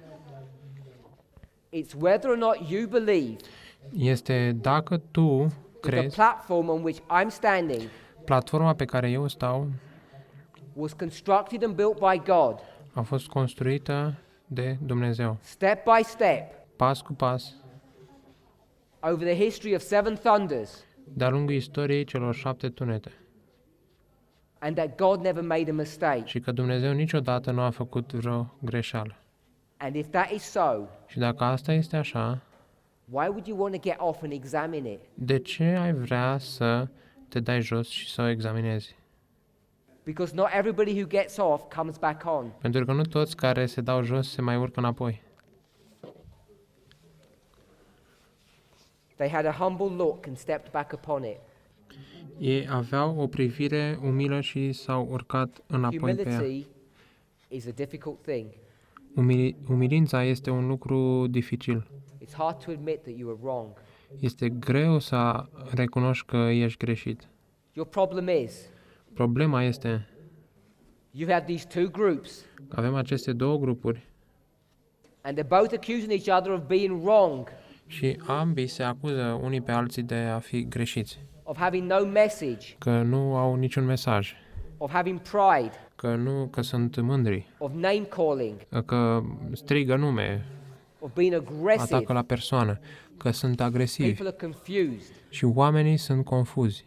Speaker 1: It's whether or not you believe
Speaker 3: Este dacă tu
Speaker 1: that the
Speaker 3: crezi
Speaker 1: platform on which I'm standing
Speaker 3: platforma pe care eu stau
Speaker 1: was constructed and built by God,
Speaker 3: a fost construită de Dumnezeu,
Speaker 1: step by step,
Speaker 3: pas cu pas,
Speaker 1: over the history of 7 thunders,
Speaker 3: de-a lungul istoriei celor 7 tunete.
Speaker 1: and that God never made a mistake.
Speaker 3: Și că Dumnezeu niciodată nu a făcut vreo greșeală.
Speaker 1: And if that is so,
Speaker 3: Și dacă asta este așa,
Speaker 1: why would you want to get off and examine it?
Speaker 3: de ce ai vrea să te dai jos și să o examinezi?
Speaker 1: Because not everybody who gets off comes back on.
Speaker 3: Pentru că nu toți care se dau jos se mai urcă înapoi.
Speaker 1: They had a humble look and stepped back upon it.
Speaker 3: Ei aveau o privire umilă și s-au urcat înapoi pe ea.
Speaker 1: Humility is a difficult thing.
Speaker 3: Umilința este un lucru dificil.
Speaker 1: It's hard to admit that you were wrong.
Speaker 3: Este greu să recunoști că ești greșit.
Speaker 1: Your problem is
Speaker 3: Problema este
Speaker 1: you have these two groups,
Speaker 3: că avem aceste două grupuri
Speaker 1: and they're both accusing each other of being wrong,
Speaker 3: și ambii se acuză unii pe alții de a fi greșiți,
Speaker 1: of having no message,
Speaker 3: că nu au niciun mesaj,
Speaker 1: of having pride,
Speaker 3: că sunt mândri,
Speaker 1: of name calling,
Speaker 3: că strigă nume,
Speaker 1: of being aggressive.
Speaker 3: atacă la persoană, că sunt agresivi
Speaker 1: People are confused.
Speaker 3: și oamenii sunt confuzi.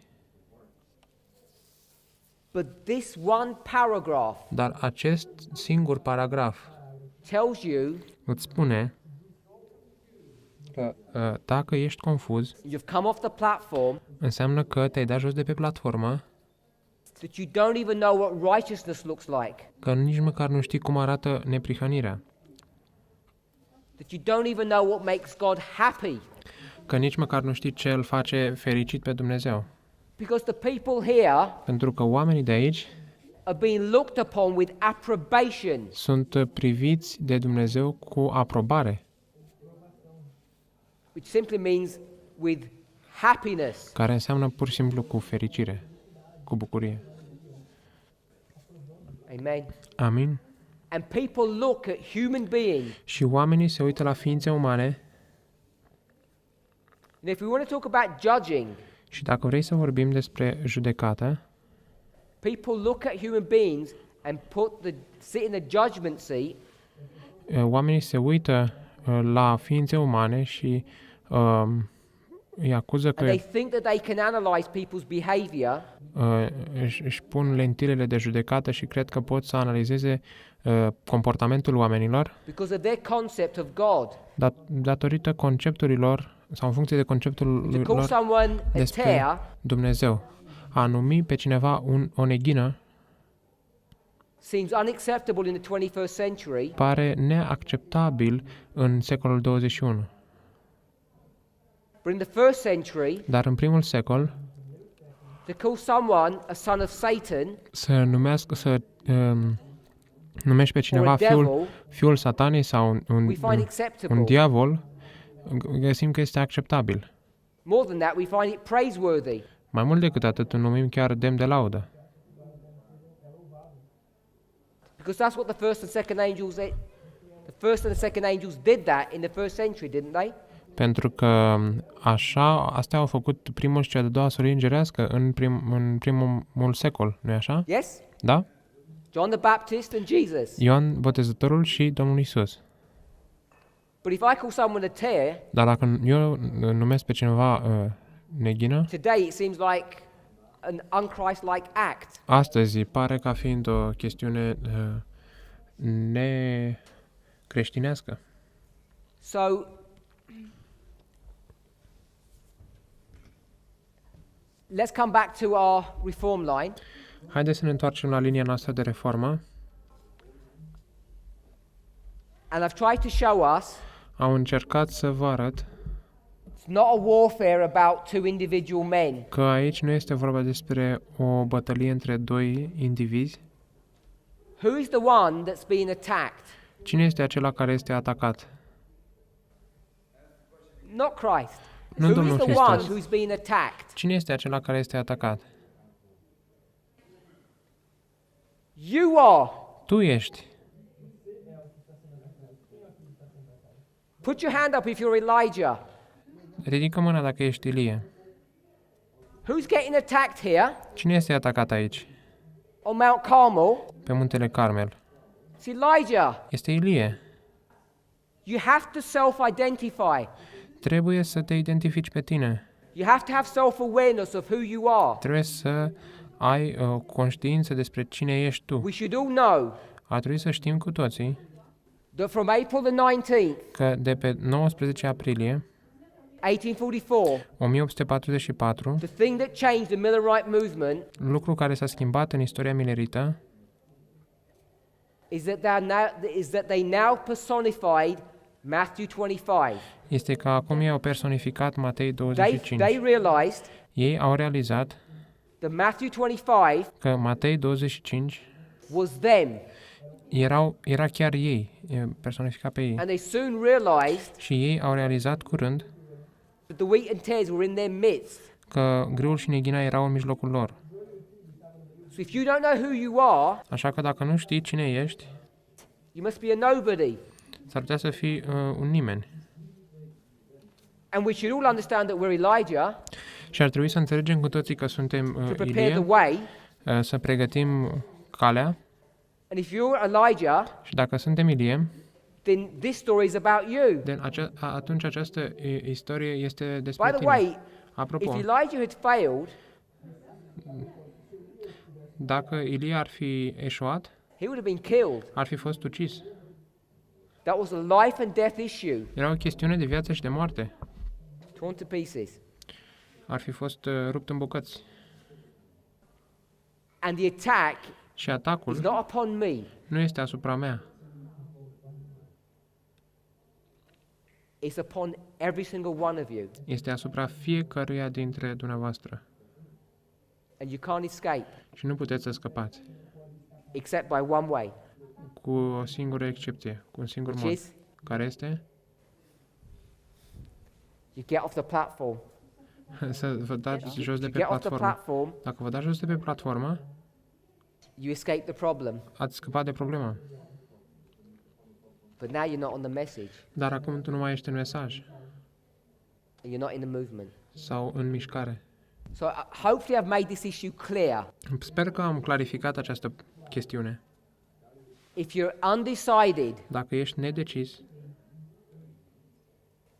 Speaker 1: But this one paragraph
Speaker 3: Dar acest singur paragraf
Speaker 1: tells you
Speaker 3: îți spune că dacă ești confuz,
Speaker 1: you've come off the platform,
Speaker 3: înseamnă că te-ai dat jos de pe platformă,
Speaker 1: that you don't even know what righteousness looks like,
Speaker 3: că nici măcar nu știi cum arată neprihănirea,
Speaker 1: that you don't even know what makes God happy.
Speaker 3: că nici măcar nu știi ce îl face fericit pe Dumnezeu.
Speaker 1: Because the people here
Speaker 3: Pentru că oamenii de aici
Speaker 1: are being looked upon with approbation,
Speaker 3: sunt priviți de Dumnezeu cu aprobare,
Speaker 1: which simply means with happiness.
Speaker 3: care înseamnă pur și simplu cu fericire, cu bucurie.
Speaker 1: Amen.
Speaker 3: Amin?
Speaker 1: And people look at human beings.
Speaker 3: Și oamenii se uită la ființe umane
Speaker 1: And if we want to talk about judging,
Speaker 3: și dacă vrei să vorbim despre judecată,
Speaker 1: people look at human beings and sit in the judgment seat
Speaker 3: oamenii se uită la ființe umane și îi acuză că
Speaker 1: and they think that they can analyze people's behavior
Speaker 3: își pun lentilele de judecată și cred că pot să analizeze comportamentul oamenilor
Speaker 1: because of their concept of God.
Speaker 3: datorită concepturilor sau în funcție de conceptul
Speaker 1: To call
Speaker 3: lor
Speaker 1: someone a
Speaker 3: despre
Speaker 1: tear
Speaker 3: Dumnezeu. A numi pe cineva o neghină
Speaker 1: seems unacceptable in the 21st century,
Speaker 3: pare neacceptabil în secolul 21.
Speaker 1: but in the first century,
Speaker 3: Dar în primul secol,
Speaker 1: to call someone a son of Satan
Speaker 3: să numești pe cineva
Speaker 1: or a devil,
Speaker 3: fiul satanei sau
Speaker 1: we find acceptable.
Speaker 3: un diavol, găsim că este acceptabil.
Speaker 1: More than that, we find it praiseworthy.
Speaker 3: Mai mult decât atât, îl numim chiar demn de laudă.
Speaker 1: Because that's what the first and second angels did. The first and the second angels did that in the first century, didn't they?
Speaker 3: Pentru că astea au făcut primul și cea de doua solie îngerească în primul secol, nu-i așa?
Speaker 1: Yes?
Speaker 3: Da?
Speaker 1: John the Baptist and Jesus.
Speaker 3: Ioan Botezătorul și Domnul Isus.
Speaker 1: But if I call someone a tear,
Speaker 3: Dar dacă eu numesc pe cineva neghină,
Speaker 1: today it seems like an un-Christ-like act.
Speaker 3: astăzi pare ca fiind o chestiune necreștinească.
Speaker 1: So, let's come back to our reform line.
Speaker 3: Haideți să ne întoarcem la linia noastră de reformă.
Speaker 1: And I've tried to show us
Speaker 3: Am încercat să vă arăt
Speaker 1: it's not a warfare about two individual men.
Speaker 3: că aici nu este vorba despre o bătălie între doi indivizi.
Speaker 1: Who is the one that's being attacked?
Speaker 3: Cine este acela care este atacat?
Speaker 1: Not Christ.
Speaker 3: Nu
Speaker 1: Who is
Speaker 3: Domnul
Speaker 1: the one
Speaker 3: Hristos.
Speaker 1: who's being attacked?
Speaker 3: Cine este acela care este atacat?
Speaker 1: You are.
Speaker 3: Tu ești.
Speaker 1: Put your hand up if you're Elijah.
Speaker 3: Ridică mâna dacă ești Ilie.
Speaker 1: Who's getting attacked here
Speaker 3: Cine este atacat aici?
Speaker 1: on Mount Carmel?
Speaker 3: Pe muntele Carmel.
Speaker 1: It's Elijah.
Speaker 3: Este Ilie.
Speaker 1: You have to self-identify.
Speaker 3: Trebuie să te identifici pe tine.
Speaker 1: You have to have self-awareness of who you are.
Speaker 3: Trebuie să ai o conștiință despre cine ești tu.
Speaker 1: We should all know
Speaker 3: Ar trebui să știm cu toții
Speaker 1: that from April the 19th,
Speaker 3: că de pe 19 aprilie
Speaker 1: 1844,
Speaker 3: 1844,
Speaker 1: the thing that changed the Millerite movement
Speaker 3: lucru care s-a schimbat în istoria milerită
Speaker 1: is that they now personified Matthew 25.
Speaker 3: este că acum ei au personificat Matei
Speaker 1: They
Speaker 3: 25.
Speaker 1: realized
Speaker 3: Ei au realizat
Speaker 1: that Matthew 25
Speaker 3: că Matei 25
Speaker 1: was them,
Speaker 3: era chiar ei, personificat pe ei.
Speaker 1: and they soon realized
Speaker 3: Și ei au realizat curând
Speaker 1: that the wheat and tares were in their midst.
Speaker 3: că grâul și neghina erau în mijlocul lor.
Speaker 1: So if you don't know who you are,
Speaker 3: Așa că dacă nu știi cine ești,
Speaker 1: you must be a nobody.
Speaker 3: s-ar putea să fii un nimeni.
Speaker 1: And we should all understand that we're Elijah
Speaker 3: Și ar trebui să înțelegem cu toții că suntem
Speaker 1: to prepare
Speaker 3: Ilie,
Speaker 1: the way.
Speaker 3: să pregătim calea.
Speaker 1: And if you're Elijah,
Speaker 3: Și dacă suntem Ilie,
Speaker 1: then this story is about you.
Speaker 3: atunci această istorie este
Speaker 1: By
Speaker 3: despre
Speaker 1: the
Speaker 3: tine.
Speaker 1: way,
Speaker 3: Apropo,
Speaker 1: if Elijah had failed,
Speaker 3: dacă Ilie ar fi eșuat,
Speaker 1: he would have been killed.
Speaker 3: ar fi fost ucis.
Speaker 1: That was a life and death issue,
Speaker 3: Era o chestiune de viață și de moarte.
Speaker 1: torn to pieces.
Speaker 3: Ar fi fost rupt în bucăți.
Speaker 1: And the attack
Speaker 3: Și
Speaker 1: is
Speaker 3: atacul
Speaker 1: not upon me.
Speaker 3: nu este asupra mea,
Speaker 1: It's upon every single one of you.
Speaker 3: este asupra fiecăruia dintre dumneavoastră.
Speaker 1: And you can't escape
Speaker 3: Și nu puteți să scăpați,
Speaker 1: except by one way,
Speaker 3: cu o singură excepție, cu un singur
Speaker 1: which
Speaker 3: mod,
Speaker 1: is
Speaker 3: care este
Speaker 1: you get off the platform.
Speaker 3: să vă dați jos de
Speaker 1: You
Speaker 3: pe
Speaker 1: get off the
Speaker 3: platformă.
Speaker 1: platform,
Speaker 3: Dacă vă dați jos de pe platformă,
Speaker 1: you escape the problem.
Speaker 3: ați scăpat de problemă.
Speaker 1: But now you're not on the message,
Speaker 3: Dar acum tu nu mai ești în mesaj
Speaker 1: and you're not in the movement.
Speaker 3: sau în mișcare.
Speaker 1: So hopefully I've made this issue clear.
Speaker 3: Sper că am clarificat această chestiune.
Speaker 1: If you're undecided
Speaker 3: Dacă ești nedecis,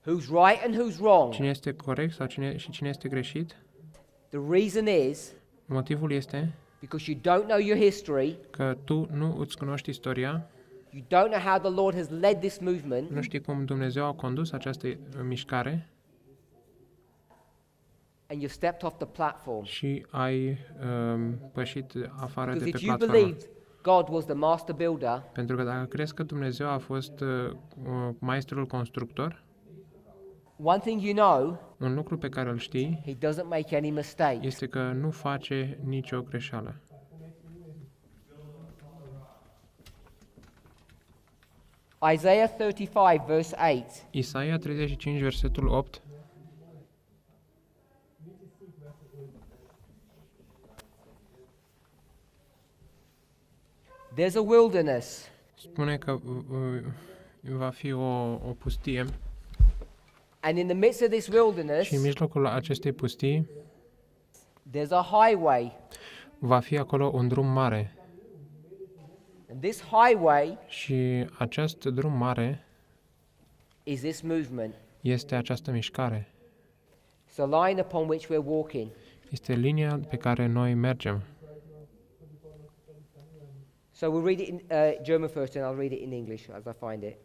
Speaker 1: who's right and who's wrong,
Speaker 3: cine este corect sau cine este greșit,
Speaker 1: the reason is
Speaker 3: motivul este
Speaker 1: because you don't know your history,
Speaker 3: că tu nu îți cunoști istoria,
Speaker 1: you don't know how the Lord has led this movement,
Speaker 3: nu știi cum Dumnezeu a condus această mișcare
Speaker 1: and you've stepped off the platform.
Speaker 3: și ai pășit afară de
Speaker 1: Because
Speaker 3: pe
Speaker 1: if you
Speaker 3: platformă.
Speaker 1: believed God was the master builder,
Speaker 3: Pentru că dacă crezi că Dumnezeu a fost maestrul constructor,
Speaker 1: One thing you know,
Speaker 3: Un lucru pe care îl știi
Speaker 1: he doesn't make any mistakes.
Speaker 3: este că nu face nicio greșeală.
Speaker 1: Isaiah 35, verse 8.
Speaker 3: Isaia 35, versetul 8.
Speaker 1: There's a wilderness,
Speaker 3: Spune că va fi o pustie
Speaker 1: and in the midst of this wilderness,
Speaker 3: și în mijlocul acestei pustii
Speaker 1: there's a highway.
Speaker 3: va fi acolo un drum mare.
Speaker 1: And this highway
Speaker 3: Și acest drum mare
Speaker 1: is this movement.
Speaker 3: este această mișcare.
Speaker 1: It's the line upon which we're walking.
Speaker 3: Este linia pe care noi mergem.
Speaker 1: So we'll read it in German first, and I'll read it in English as I find it.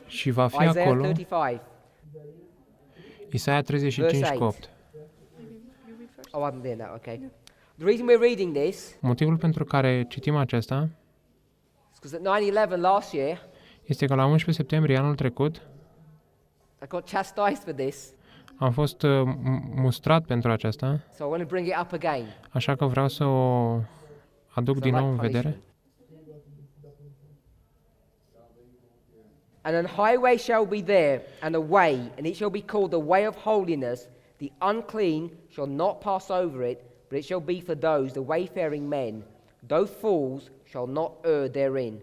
Speaker 3: Și va fi
Speaker 1: Isaiah
Speaker 3: acolo
Speaker 1: 35.
Speaker 3: Isaia 35 cu 8.
Speaker 1: Oh, I haven't been that. Okay. The reason we're reading this
Speaker 3: Motivul pentru care citim acesta
Speaker 1: is because at 9/11 last year,
Speaker 3: este că la 11 septembrie anul trecut
Speaker 1: I got chastised for this.
Speaker 3: am fost mustrat pentru aceasta,
Speaker 1: So I want to bring it up again.
Speaker 3: așa că vreau să o aduc
Speaker 1: So I
Speaker 3: din nou
Speaker 1: like
Speaker 3: în vedere.
Speaker 1: punishment. And an highway shall be there, and a way, and it shall be called the way of holiness. The unclean shall not pass over it, but it shall be for those, the wayfaring men. Though fools shall not err therein.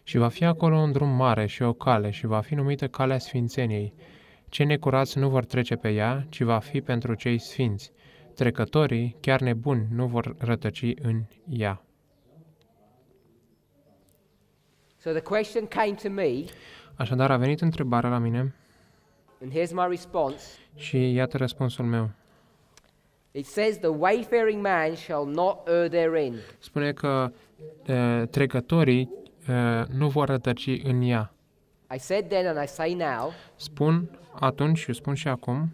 Speaker 3: Și va fi acolo un drum mare și o cale și va fi numită calea sfințeniei. Cei necurați nu vor trece pe ea, ci va fi pentru cei sfinți. Trecătorii, chiar nebuni, nu vor rătăci în ea.
Speaker 1: So the question came to me,
Speaker 3: Așadar a venit întrebarea la mine
Speaker 1: and here's my response.
Speaker 3: și iată răspunsul meu.
Speaker 1: It says, the wayfaring man shall not err therein.
Speaker 3: Spune că trecătorii nu vor rătăci în ea.
Speaker 1: I said then and I say now,
Speaker 3: Spun atunci și spun și acum,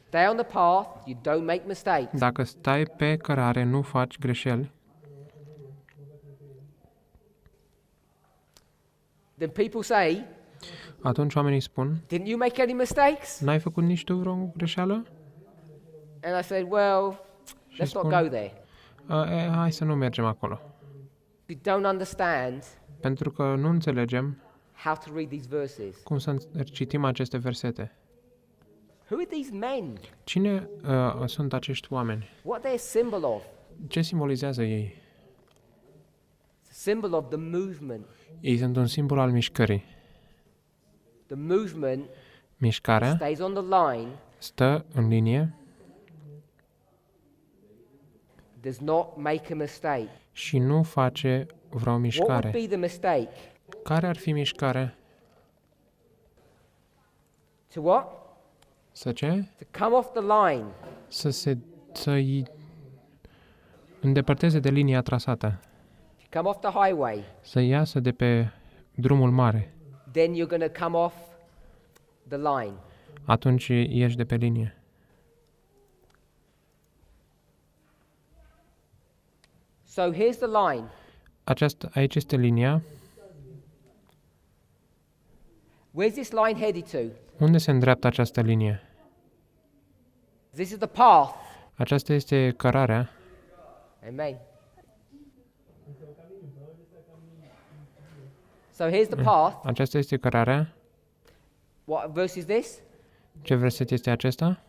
Speaker 1: stay on the path, you don't make mistakes.
Speaker 3: dacă stai pe cărare, nu faci greșeli.
Speaker 1: Then people say,
Speaker 3: Atunci oamenii spun,
Speaker 1: didn't you make any mistakes?
Speaker 3: n-ai făcut nici tu vreo greșeală?
Speaker 1: And I said, well, let's not
Speaker 3: spun-
Speaker 1: go there.
Speaker 3: Hai să nu mergem acolo.
Speaker 1: We don't understand
Speaker 3: Pentru că nu înțelegem
Speaker 1: how to read these verses.
Speaker 3: cum să citim aceste versete.
Speaker 1: Who are these men?
Speaker 3: Cine sunt acești oameni?
Speaker 1: What are they a symbol of?
Speaker 3: Ce simbolizează ei?
Speaker 1: It's a symbol of the movement.
Speaker 3: Ei sunt un simbol al mișcării.
Speaker 1: The movement
Speaker 3: Mișcarea
Speaker 1: stays on the line,
Speaker 3: stă în linie
Speaker 1: does not make a mistake.
Speaker 3: și nu face vreo
Speaker 1: What would
Speaker 3: mișcare.
Speaker 1: be the mistake?
Speaker 3: Care ar fi mișcarea?
Speaker 1: To what?
Speaker 3: Să ce?
Speaker 1: To come off the line.
Speaker 3: Să-i îndepărteze de linia trasată.
Speaker 1: To come off the highway.
Speaker 3: Să iasă de pe drumul mare.
Speaker 1: Then you're going to come off the line.
Speaker 3: Atunci ieși de pe linie.
Speaker 1: So here's the line.
Speaker 3: Aici este linia.
Speaker 1: Where's this line headed to?
Speaker 3: Unde se îndreaptă această linie?
Speaker 1: This is the path.
Speaker 3: Aceasta este cărarea.
Speaker 1: Amen. So here's the path.
Speaker 3: Aceasta este cărarea.
Speaker 1: What verse is this?
Speaker 3: Ce verset este acesta?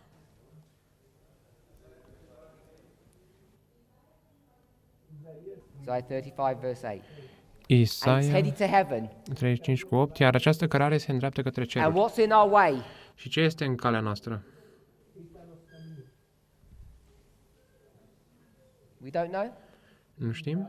Speaker 1: Isaiah 35 verse 8. And it's
Speaker 3: Isaia
Speaker 1: headed to heaven.
Speaker 3: 35 cu 8, iar această cărare se îndreaptă către
Speaker 1: And
Speaker 3: cerul.
Speaker 1: what's in our way?
Speaker 3: Și ce este în calea noastră?
Speaker 1: We don't know.
Speaker 3: Nu știm?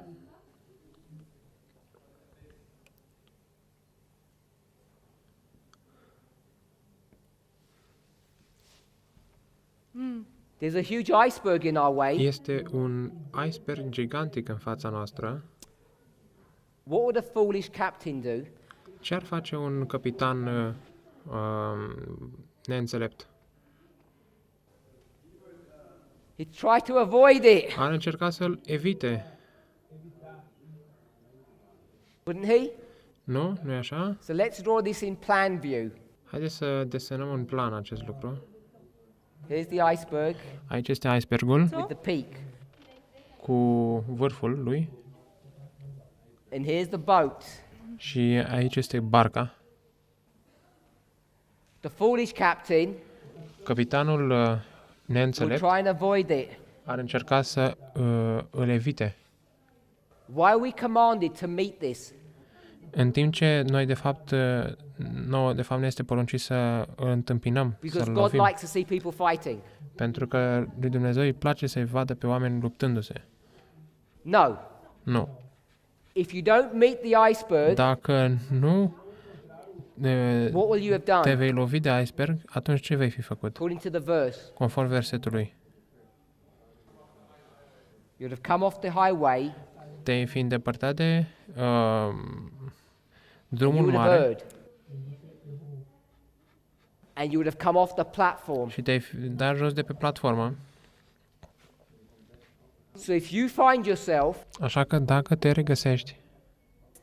Speaker 1: There's a huge iceberg in our way.
Speaker 3: Este un iceberg gigantic în fața noastră.
Speaker 1: What would a foolish captain do?
Speaker 3: Ce ar face un capitan neînțelept?
Speaker 1: He'd try to avoid it,
Speaker 3: Ar încerca să-l evite,
Speaker 1: wouldn't he?
Speaker 3: Nu? Nu e așa?
Speaker 1: So let's draw this in plan view.
Speaker 3: Haideți să desenăm în plan acest lucru.
Speaker 1: Here's the iceberg
Speaker 3: Aici este icebergul
Speaker 1: with the peak.
Speaker 3: cu vârful lui
Speaker 1: And here's the boat.
Speaker 3: și aici este barca.
Speaker 1: The foolish captain
Speaker 3: Capitanul
Speaker 1: will
Speaker 3: neînțelept
Speaker 1: try and avoid it.
Speaker 3: ar încerca să îl evite.
Speaker 1: Why are we commanded to meet this?
Speaker 3: În timp ce noi de fapt ne este poruncit să îl întâmpinăm,
Speaker 1: Because
Speaker 3: să-l
Speaker 1: God
Speaker 3: lovim.
Speaker 1: likes to see people fighting.
Speaker 3: Pentru că lui Dumnezeu îi place să-i vadă pe oameni luptându-se.
Speaker 1: No.
Speaker 3: Nu.
Speaker 1: If you don't meet the iceberg,
Speaker 3: Dacă nu
Speaker 1: what will you have
Speaker 3: te
Speaker 1: done?
Speaker 3: vei lovi de iceberg, atunci ce vei fi făcut?
Speaker 1: According to the verse,
Speaker 3: Conform versetului.
Speaker 1: you would have come off the highway,
Speaker 3: Te-ai fi îndepărtat de
Speaker 1: you
Speaker 3: drumul
Speaker 1: would have
Speaker 3: mare
Speaker 1: heard. And you would have come off the platform.
Speaker 3: și te-ai dat jos de pe platformă.
Speaker 1: So if you find yourself
Speaker 3: Așa că dacă te regăsești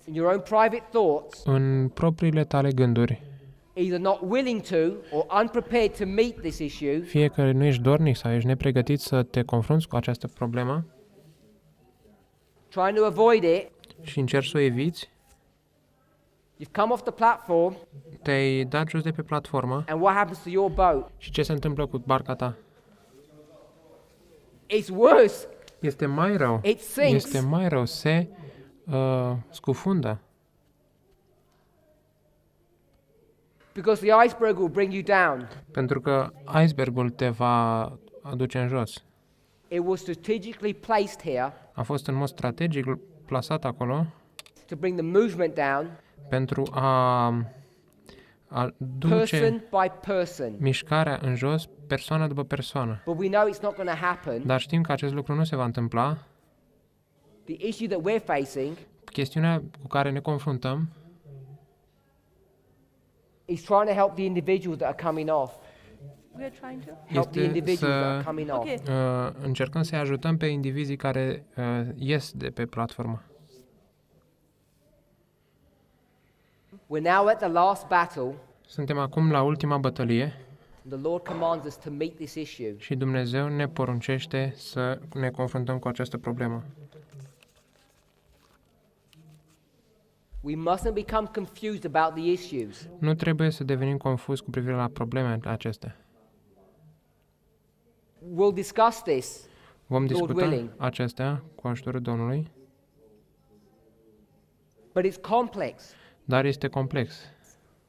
Speaker 1: in your own private thoughts,
Speaker 3: în propriile tale gânduri,
Speaker 1: either not willing to or unprepared to meet this issue,
Speaker 3: fie că nu ești dornic sau ești nepregătit să te confrunți cu această problemă
Speaker 1: trying to avoid it,
Speaker 3: și încerci să o eviți,
Speaker 1: you've come off the platform,
Speaker 3: te-ai dat jos de pe platformă
Speaker 1: and what happens to your boat?
Speaker 3: și ce se întâmplă cu barca ta?
Speaker 1: It's worse.
Speaker 3: Este mai rău.
Speaker 1: It sinks.
Speaker 3: Este mai rău. Se scufundă.
Speaker 1: Because the iceberg will bring you down.
Speaker 3: Pentru că icebergul te va aduce în jos.
Speaker 1: It was strategically placed here
Speaker 3: A fost în mod strategic plasat acolo
Speaker 1: to bring the movement down,
Speaker 3: pentru a duce
Speaker 1: person by person.
Speaker 3: mișcarea în jos, persoană după persoană.
Speaker 1: But we know it's not going to happen.
Speaker 3: Dar știm că acest lucru nu se va întâmpla.
Speaker 1: The issue that we're facing
Speaker 3: Chestiunea cu care ne confruntăm
Speaker 1: is trying to help the individuals that are coming off.
Speaker 2: We are trying to.
Speaker 1: Help the
Speaker 3: este
Speaker 1: individuals that are
Speaker 3: să
Speaker 1: coming off.
Speaker 2: Okay.
Speaker 3: încercăm să-i ajutăm pe indivizii care ies de pe platformă.
Speaker 1: We're now at the last battle.
Speaker 3: Suntem acum la ultima bătălie
Speaker 1: The Lord commands us to meet this issue.
Speaker 3: și Dumnezeu ne poruncește să ne confruntăm cu această problemă.
Speaker 1: We mustn't become confused about the issues.
Speaker 3: Nu trebuie să devenim confuzi cu privire la problemele acestea.
Speaker 1: We'll discuss this,
Speaker 3: Vom
Speaker 1: Lord
Speaker 3: discuta
Speaker 1: willing.
Speaker 3: acestea cu ajutorul Domnului,
Speaker 1: but it's complex.
Speaker 3: dar este complex.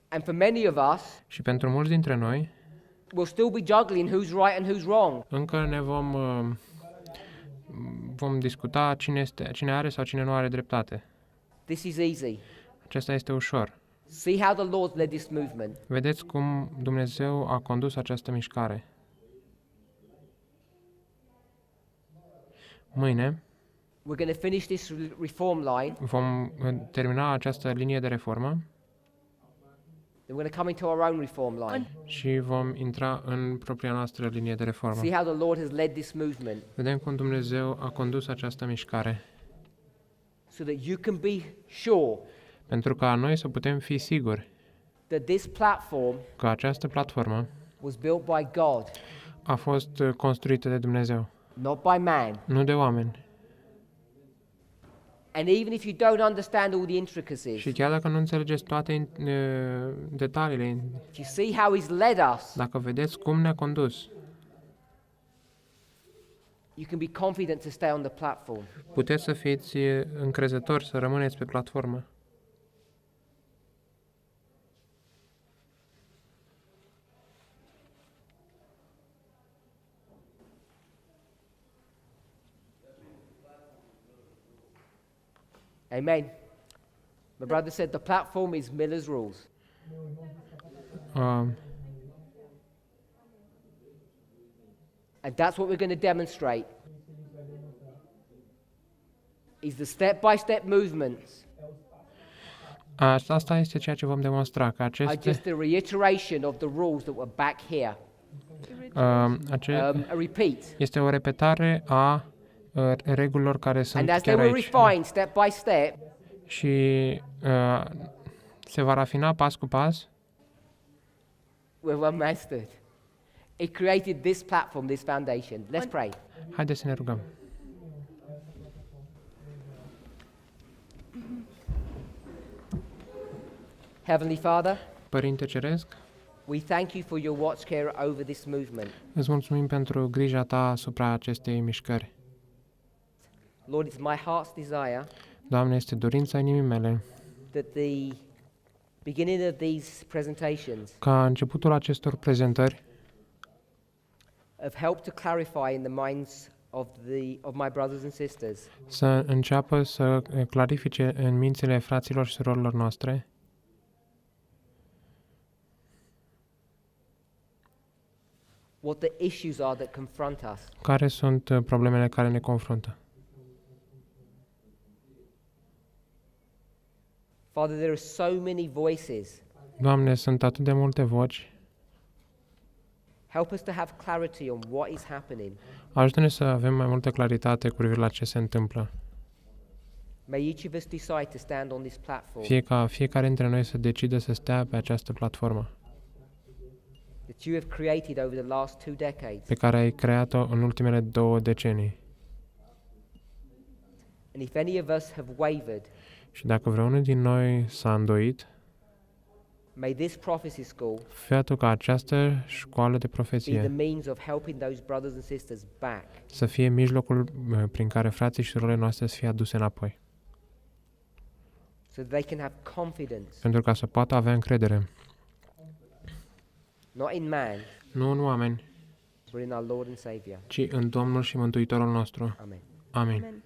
Speaker 1: And for many of us,
Speaker 3: Și pentru mulți dintre noi,
Speaker 1: we'll still be juggling who's right and who's wrong.
Speaker 3: încă ne vom discuta cine are sau cine nu are dreptate.
Speaker 1: This is easy.
Speaker 3: Acesta este ușor.
Speaker 1: See how the Lord's led this movement.
Speaker 3: Vedeți cum Dumnezeu a condus această mișcare. Mâine
Speaker 1: We're going to finish this reform line.
Speaker 3: vom termina această linie de reformă
Speaker 1: Then we're going to come into our own reform line.
Speaker 3: și vom intra în propria noastră linie de reformă.
Speaker 1: See how the Lord has led this movement
Speaker 3: Vedem cum Dumnezeu a condus această mișcare
Speaker 1: so that you can be sure
Speaker 3: pentru ca noi să putem fi siguri
Speaker 1: that this platform
Speaker 3: că această platformă
Speaker 1: was built by God,
Speaker 3: a fost construită de Dumnezeu,
Speaker 1: not by man.
Speaker 3: nu de oameni.
Speaker 1: And even if you don't understand all the intricacies,
Speaker 3: Și chiar dacă nu înțelegeți toate detaliile,
Speaker 1: if you see how He's led us,
Speaker 3: dacă vedeți cum ne-a condus,
Speaker 1: you can be confident to stay on the platform.
Speaker 3: puteți să fiți încrezători să rămâneți pe platformă.
Speaker 1: Amen. My brother said the platform is Miller's rules. And that's what we're going to demonstrate. Is the step-by-step movements
Speaker 3: Asta este ceea ce vom demonstra, că
Speaker 1: are
Speaker 3: aceste,
Speaker 1: just a reiteration of the rules that were back here. A repeat.
Speaker 3: este o repetare a regulilor care
Speaker 1: And
Speaker 3: sunt
Speaker 1: as they
Speaker 3: chiar
Speaker 1: were
Speaker 3: aici.
Speaker 1: refined step by step,
Speaker 3: Și se va rafina pas cu pas.
Speaker 1: We're one mastered. It created this platform, this foundation. Let's pray.
Speaker 3: Haideți să ne rugăm.
Speaker 1: Heavenly Father,
Speaker 3: Părinte Ceresc,
Speaker 1: we thank you for your watch care over this movement.
Speaker 3: îți mulțumim pentru grija ta asupra acestei mișcări.
Speaker 1: Lord, it's my heart's desire
Speaker 3: Doamne, este dorința inimii mele
Speaker 1: that the beginning of these presentations
Speaker 3: ca începutul acestor prezentări
Speaker 1: have helped to clarify in the minds of my brothers and sisters
Speaker 3: să înceapă să clarifice în mințile fraților și surorilor noastre
Speaker 1: what the issues are that confront us.
Speaker 3: care sunt problemele care ne confruntă.
Speaker 1: Father, there are so many voices.
Speaker 3: Doamne, sunt atât de multe voci.
Speaker 1: Help us to have clarity on what is happening.
Speaker 3: Ajută-ne să avem mai multă claritate cu privire la ce se întâmplă.
Speaker 1: May each of us decide to stand on this platform
Speaker 3: Fiecare dintre noi să decide să stea pe această platformă
Speaker 1: that you have created over the last 2 decades.
Speaker 3: pe care ai creat-o în ultimele 2 decenii.
Speaker 1: And if any of us have wavered,
Speaker 3: Și dacă vreunul din noi s-a îndoit,
Speaker 1: may this prophecy school
Speaker 3: fie tu ca această școală de
Speaker 1: be the
Speaker 3: profeție
Speaker 1: means of helping those brothers and sisters back,
Speaker 3: să fie mijlocul prin care frații și surorile noastre să fie aduse înapoi,
Speaker 1: so that they can have confidence,
Speaker 3: pentru ca să poată avea încredere,
Speaker 1: not in man,
Speaker 3: nu în oameni,
Speaker 1: but in our Lord and Savior.
Speaker 3: ci în Domnul și Mântuitorul nostru.
Speaker 1: Amen.
Speaker 3: Amin.
Speaker 2: Amen.